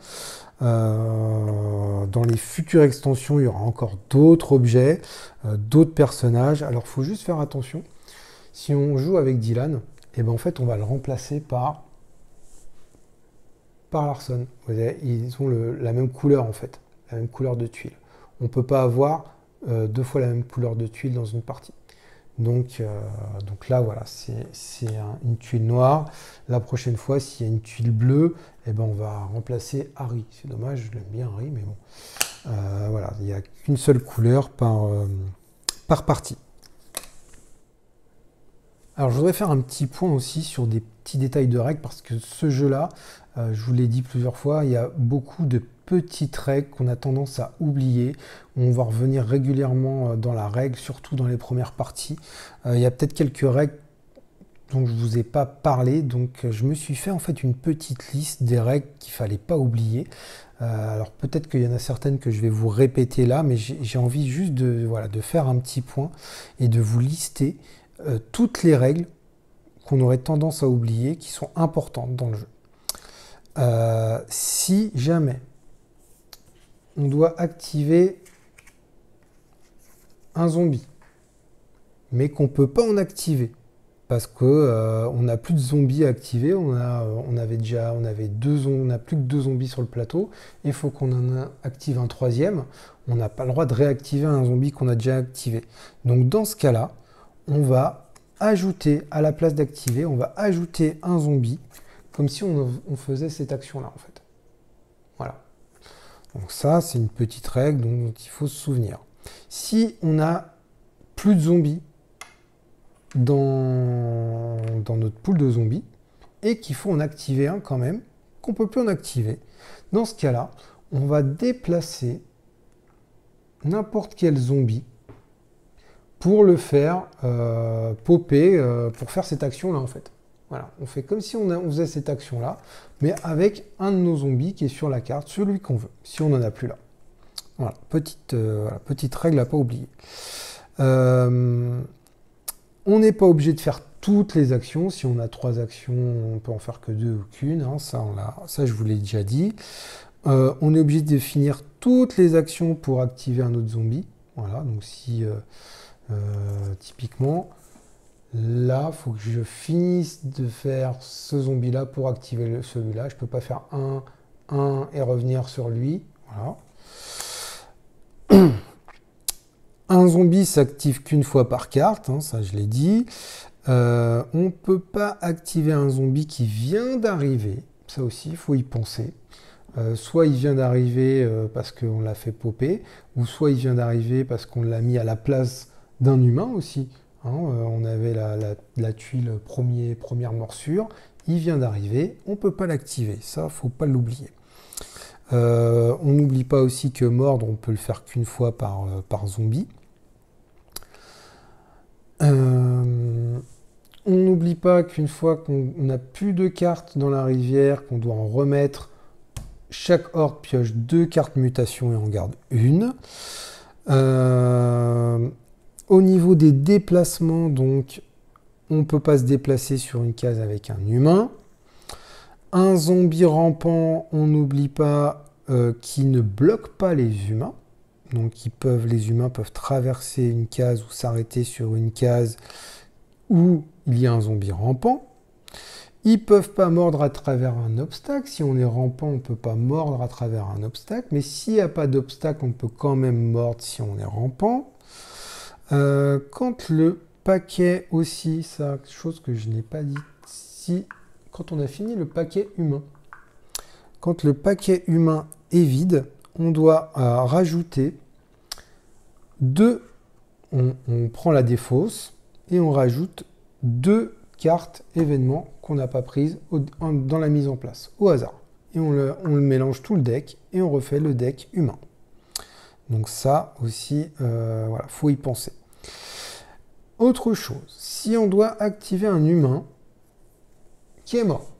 Dans les futures extensions, il y aura encore d'autres objets, d'autres personnages. Alors il faut juste faire attention. Si on joue avec Dylan, et ben en fait on va le remplacer par Larsen. Vous voyez, ils ont la même couleur en fait, la même couleur de tuile. On ne peut pas avoir deux fois la même couleur de tuile dans une partie. Donc là, voilà, c'est une tuile noire. La prochaine fois, s'il y a une tuile bleue, eh ben, on va remplacer Harry. C'est dommage, je l'aime bien Harry, mais bon. Voilà, il n'y a qu'une seule couleur par partie. Alors, je voudrais faire un petit point aussi sur des petits détails de règles, parce que ce jeu-là, je vous l'ai dit plusieurs fois, il y a beaucoup de petites règles qu'on a tendance à oublier. On va revenir régulièrement dans la règle, surtout dans les premières parties. Il y a peut-être quelques règles dont je ne vous ai pas parlé, donc je me suis fait en fait une petite liste des règles qu'il ne fallait pas oublier. Alors peut-être qu'il y en a certaines que je vais vous répéter là, mais j'ai envie juste de faire un petit point et de vous lister toutes les règles qu'on aurait tendance à oublier, qui sont importantes dans le jeu. Si jamais on doit activer un zombie, mais qu'on ne peut pas en activer, parce que on n'a plus de zombies à activer, on n'a plus que 2 zombies sur le plateau, il faut qu'on en active un troisième, on n'a pas le droit de réactiver un zombie qu'on a déjà activé. Donc dans ce cas-là, on va ajouter, à la place d'activer, on va ajouter un zombie, comme si on faisait cette action-là en fait. Voilà. Donc ça, c'est une petite règle dont il faut se souvenir. Si on n'a plus de zombies dans notre pool de zombies et qu'il faut en activer un quand même, qu'on ne peut plus en activer, dans ce cas-là, on va déplacer n'importe quel zombie pour le faire popper, pour faire cette action-là en fait. Voilà, on fait comme si on faisait cette action-là, mais avec un de nos zombies qui est sur la carte, celui qu'on veut, si on n'en a plus là. Voilà, petite règle à pas oublier. Euh, on n'est pas obligé de faire toutes les actions. Si on a 3 actions, on peut en faire que 2 ou qu'une. Hein, ça, je vous l'ai déjà dit. On est obligé de finir toutes les actions pour activer un autre zombie. Voilà, donc si typiquement, là, il faut que je finisse de faire ce zombie-là pour activer celui-là. Je ne peux pas faire un et revenir sur lui. Voilà. Un zombie s'active qu'une fois par carte, hein, ça je l'ai dit. On ne peut pas activer un zombie qui vient d'arriver. Ça aussi, il faut y penser. Soit il vient d'arriver parce qu'on l'a fait popper, ou soit il vient d'arriver parce qu'on l'a mis à la place d'un humain aussi. Hein, on avait la tuile première morsure, il vient d'arriver, on ne peut pas l'activer, ça, il ne faut pas l'oublier. On n'oublie pas aussi que mordre, on peut le faire qu'une fois par zombie. On n'oublie pas qu'une fois qu'on n'a plus de cartes dans la rivière, qu'on doit en remettre, chaque horde pioche 2 cartes mutation et en garde une. Au niveau des déplacements, donc, on ne peut pas se déplacer sur une case avec un humain. Un zombie rampant, on n'oublie pas qui ne bloque pas les humains. Donc les humains peuvent traverser une case ou s'arrêter sur une case où il y a un zombie rampant. Ils ne peuvent pas mordre à travers un obstacle. Si on est rampant, on ne peut pas mordre à travers un obstacle. Mais s'il n'y a pas d'obstacle, on peut quand même mordre si on est rampant. Quand le paquet aussi, ça, chose que je n'ai pas dit, quand on a fini le paquet humain, quand le paquet humain est vide, on doit rajouter on prend la défausse et on rajoute 2 cartes événements qu'on n'a pas prises dans la mise en place, au hasard. Et on le mélange tout le deck et on refait le deck humain. Donc ça aussi, voilà, faut y penser. Autre chose, si on doit activer un humain qui est mort,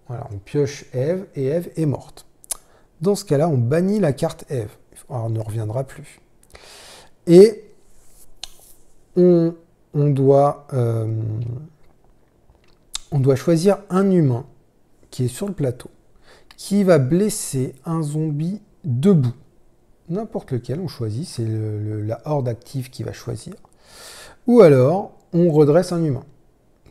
voilà, on pioche Eve et Eve est morte. Dans ce cas-là, on bannit la carte Eve. Alors, elle ne reviendra plus. Et on doit choisir un humain qui est sur le plateau, qui va blesser un zombie debout. N'importe lequel, on choisit, c'est la horde active qui va choisir. Ou alors, on redresse un humain.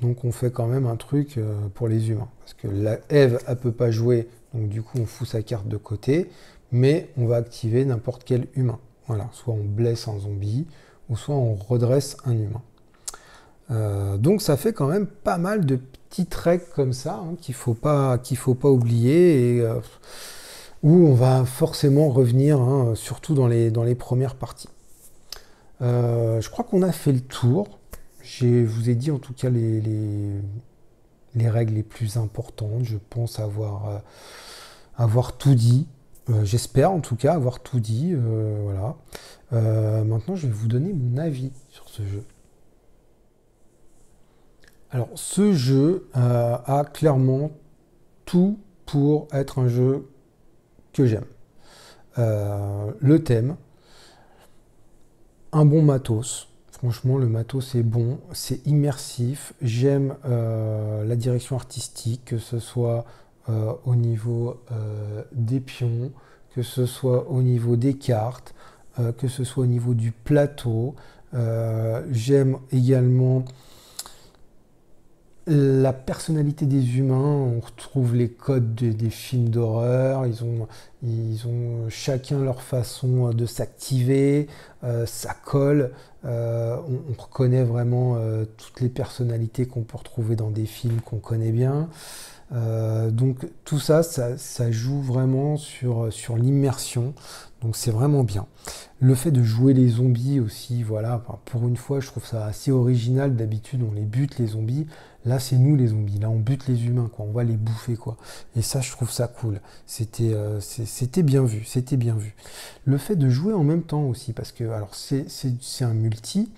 Donc on fait quand même un truc pour les humains. Parce que la Eve, elle ne peut pas jouer, donc du coup on fout sa carte de côté, mais on va activer n'importe quel humain. Voilà, soit on blesse un zombie, ou soit on redresse un humain. Donc ça fait quand même pas mal de petits tricks comme ça, hein, qu'il faut pas oublier, et où on va forcément revenir, hein, surtout dans les premières parties. Je crois qu'on a fait le tour. Je vous ai dit en tout cas les règles les plus importantes. Je pense avoir tout dit. J'espère en tout cas avoir tout dit. Voilà. Maintenant, je vais vous donner mon avis sur ce jeu. Alors, ce jeu a clairement tout pour être un jeu que j'aime. Le thème, un bon matos. Franchement, le matos est bon, c'est immersif. J'aime la direction artistique, que ce soit au niveau des pions, que ce soit au niveau des cartes, que ce soit au niveau du plateau. J'aime également la personnalité des humains. On retrouve les codes des films d'horreur. Ils ont chacun leur façon de s'activer. Ça colle. On reconnaît vraiment toutes les personnalités qu'on peut retrouver dans des films qu'on connaît bien. Donc tout ça joue vraiment sur l'immersion. Donc c'est vraiment bien. Le fait de jouer les zombies aussi, voilà, pour une fois, je trouve ça assez original. D'habitude, on les bute les zombies. Là, c'est nous les zombies. Là, on bute les humains, quoi. On va les bouffer, quoi. Et ça, je trouve ça cool. C'était bien vu. C'était bien vu. Le fait de jouer en même temps aussi, parce que alors c'est un multi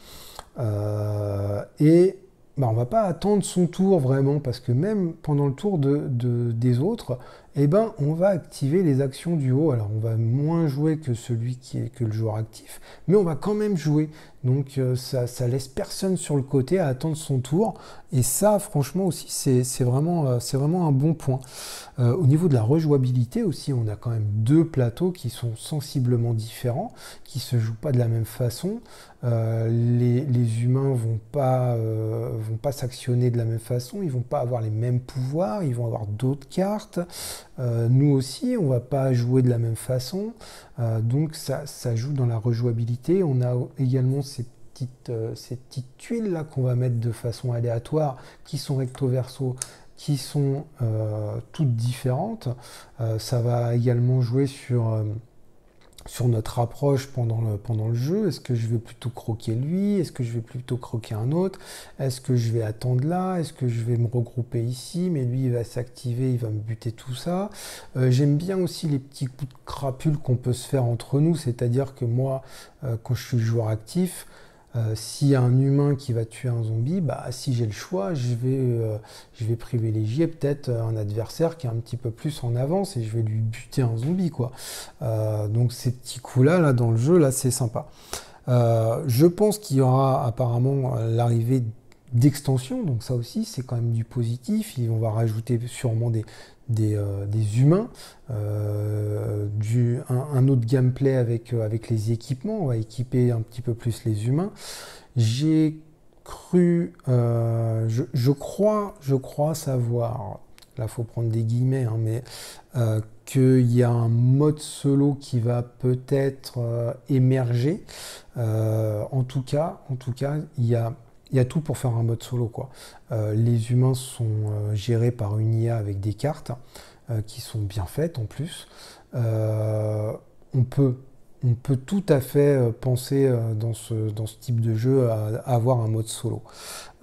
et bah, on va pas attendre son tour vraiment, parce que même pendant le tour des autres, eh ben, on va activer les actions du haut. Alors on va moins jouer que celui que le joueur actif, mais on va quand même jouer. Donc ça laisse personne sur le côté à attendre son tour. Et ça, franchement aussi, c'est vraiment un bon point. Au niveau de la rejouabilité aussi, on a quand même deux plateaux qui sont sensiblement différents, qui se jouent pas de la même façon. Les humains vont pas s'actionner de la même façon, ils vont pas avoir les mêmes pouvoirs, ils vont avoir d'autres cartes. Nous aussi, on va pas jouer de la même façon. Donc ça joue dans la rejouabilité. On a également ces petites tuiles là qu'on va mettre de façon aléatoire, qui sont recto verso, qui sont toutes différentes. Ça va également jouer sur notre approche pendant le jeu. Est-ce que je vais plutôt croquer lui? Est-ce que je vais plutôt croquer un autre? Est-ce que je vais attendre là? Est-ce que je vais me regrouper ici? Mais lui, il va s'activer, il va me buter tout ça. J'aime bien aussi les petits coups de crapule qu'on peut se faire entre nous. C'est-à-dire que moi, quand je suis joueur actif, s'il y a un humain qui va tuer un zombie, bah, si j'ai le choix, je vais privilégier peut-être un adversaire qui est un petit peu plus en avance et je vais lui buter un zombie, quoi. Donc ces petits coups-là, là, dans le jeu, là, c'est sympa. Je pense qu'il y aura apparemment l'arrivée d'extensions, donc ça aussi, c'est quand même du positif. On va rajouter sûrement des humains, un autre gameplay avec les équipements, on va équiper un petit peu plus les humains. J'ai cru, je crois savoir, là il faut prendre des guillemets, hein, mais qu'il y a un mode solo qui va peut-être émerger. En tout cas, il y a tout pour faire un mode solo, quoi. Les humains sont gérés par une IA avec des cartes qui sont bien faites en plus. On peut tout à fait penser dans ce type de jeu à avoir un mode solo.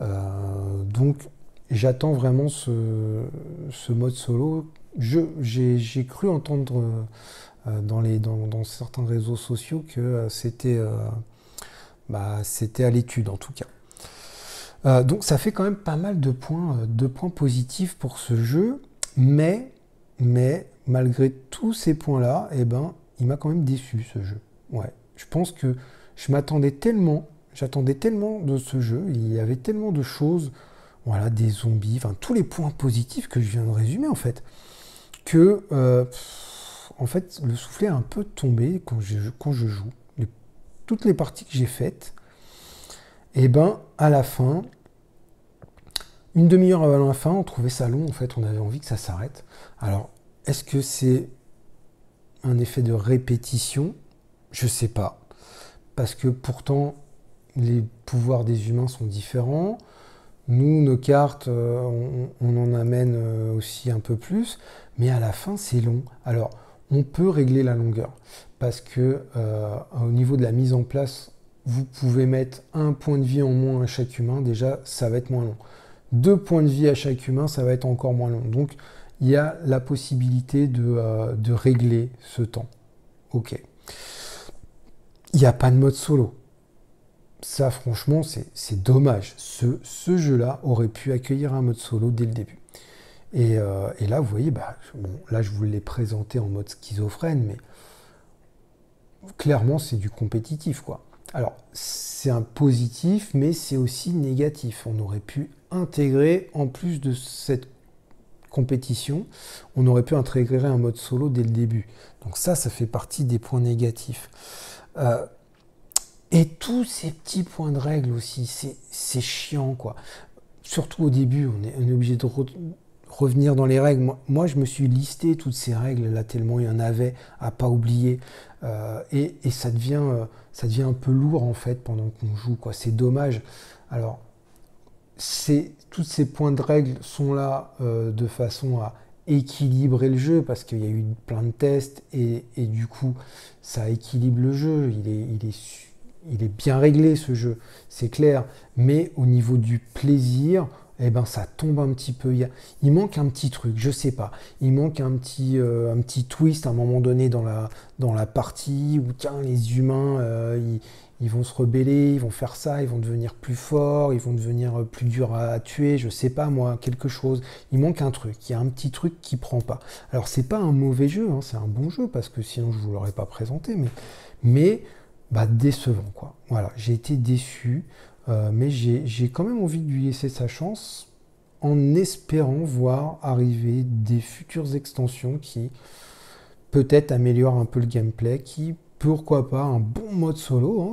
Donc j'attends vraiment ce mode solo. J'ai cru entendre dans certains réseaux sociaux que c'était à l'étude en tout cas. Donc ça fait quand même pas mal de points positifs pour ce jeu, mais malgré tous ces points-là, eh ben, il m'a quand même déçu ce jeu. Ouais, je pense que j'attendais tellement de ce jeu, il y avait tellement de choses, voilà, des zombies, enfin tous les points positifs que je viens de résumer en fait, que en fait le soufflet a un peu tombé quand je joue. Toutes les parties que j'ai faites, et ben à la fin, une demi-heure avant la fin, on trouvait ça long, en fait, on avait envie que ça s'arrête. Alors, est-ce que c'est un effet de répétition? Je sais pas. Parce que pourtant, les pouvoirs des humains sont différents. Nous, nos cartes, on en amène aussi un peu plus. Mais à la fin, c'est long. Alors, on peut régler la longueur. Parce que au niveau de la mise en place, vous pouvez mettre un point de vie en moins à chaque humain. Déjà, ça va être moins long. 2 points de vie à chaque humain, ça va être encore moins long. Donc, il y a la possibilité de régler ce temps. Ok. Il n'y a pas de mode solo. Ça, franchement, c'est dommage. Ce jeu-là aurait pu accueillir un mode solo dès le début. Et là, vous voyez, bon, là, je vous l'ai présenté en mode schizophrène, mais clairement, c'est du compétitif, quoi. Alors, c'est un positif, mais c'est aussi négatif. On aurait pu intégrer, en plus de cette compétition, on aurait pu intégrer un mode solo dès le début. Donc ça fait partie des points négatifs. Et tous ces petits points de règle aussi, c'est chiant, quoi. Surtout au début, on est obligé de revenir dans les règles. Moi, je me suis listé toutes ces règles là, tellement il y en avait à pas oublier. Et ça devient un peu lourd en fait pendant qu'on joue, quoi. C'est dommage. Alors, tous ces points de règle sont là de façon à équilibrer le jeu parce qu'il y a eu plein de tests et du coup, ça équilibre le jeu. Il est bien réglé ce jeu, c'est clair. Mais au niveau du plaisir, eh ben ça tombe un petit peu. Il manque un petit truc, je sais pas. Il manque un petit twist à un moment donné dans la partie où tiens, les humains ils vont se rebeller, ils vont faire ça, ils vont devenir plus forts, ils vont devenir plus durs à tuer, je sais pas moi, quelque chose. Il manque un truc, il y a un petit truc qui prend pas. Alors c'est pas un mauvais jeu, hein, c'est un bon jeu parce que sinon je vous l'aurais pas présenté, mais bah, décevant, quoi. Voilà, j'ai été déçu, mais j'ai quand même envie de lui laisser sa chance en espérant voir arriver des futures extensions qui peut-être améliorent un peu le gameplay, qui, pourquoi pas, un bon mode solo, hein,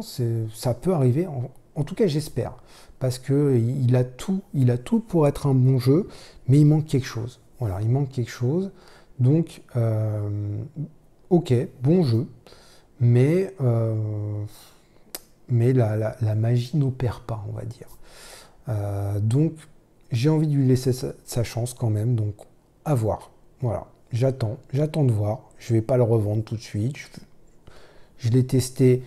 ça peut arriver, en tout cas j'espère, parce que il a tout pour être un bon jeu, mais il manque quelque chose. Voilà, il manque quelque chose. Donc, ok, bon jeu, mais, la magie n'opère pas, on va dire. Donc, j'ai envie de lui laisser sa chance quand même, donc à voir. Voilà, j'attends de voir. Je vais pas le revendre tout de suite. Je l'ai testé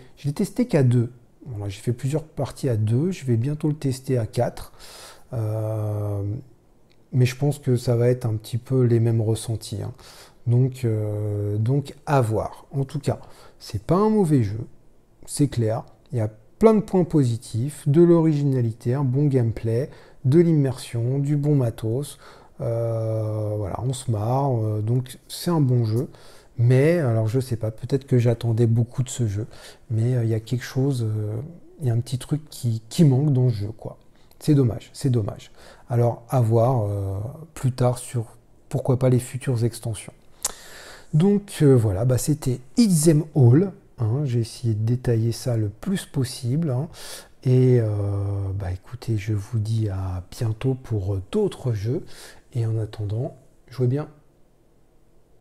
qu'à 2. Voilà, j'ai fait plusieurs parties à 2. Je vais bientôt le tester à 4. Mais je pense que ça va être un petit peu les mêmes ressentis, hein. Donc à voir. En tout cas, c'est pas un mauvais jeu, c'est clair. Il y a plein de points positifs, de l'originalité, un bon gameplay, de l'immersion, du bon matos. Voilà, on se marre, donc c'est un bon jeu. Mais alors je sais pas, peut-être que j'attendais beaucoup de ce jeu, mais il y a quelque chose, il y a un petit truc qui manque dans le jeu, quoi. C'est dommage, c'est dommage. Alors à voir plus tard sur pourquoi pas les futures extensions. Donc voilà, bah, c'était It's Them All, hein. J'ai essayé de détailler ça le plus possible, hein. Et bah, écoutez, je vous dis à bientôt pour d'autres jeux. Et en attendant, jouez bien.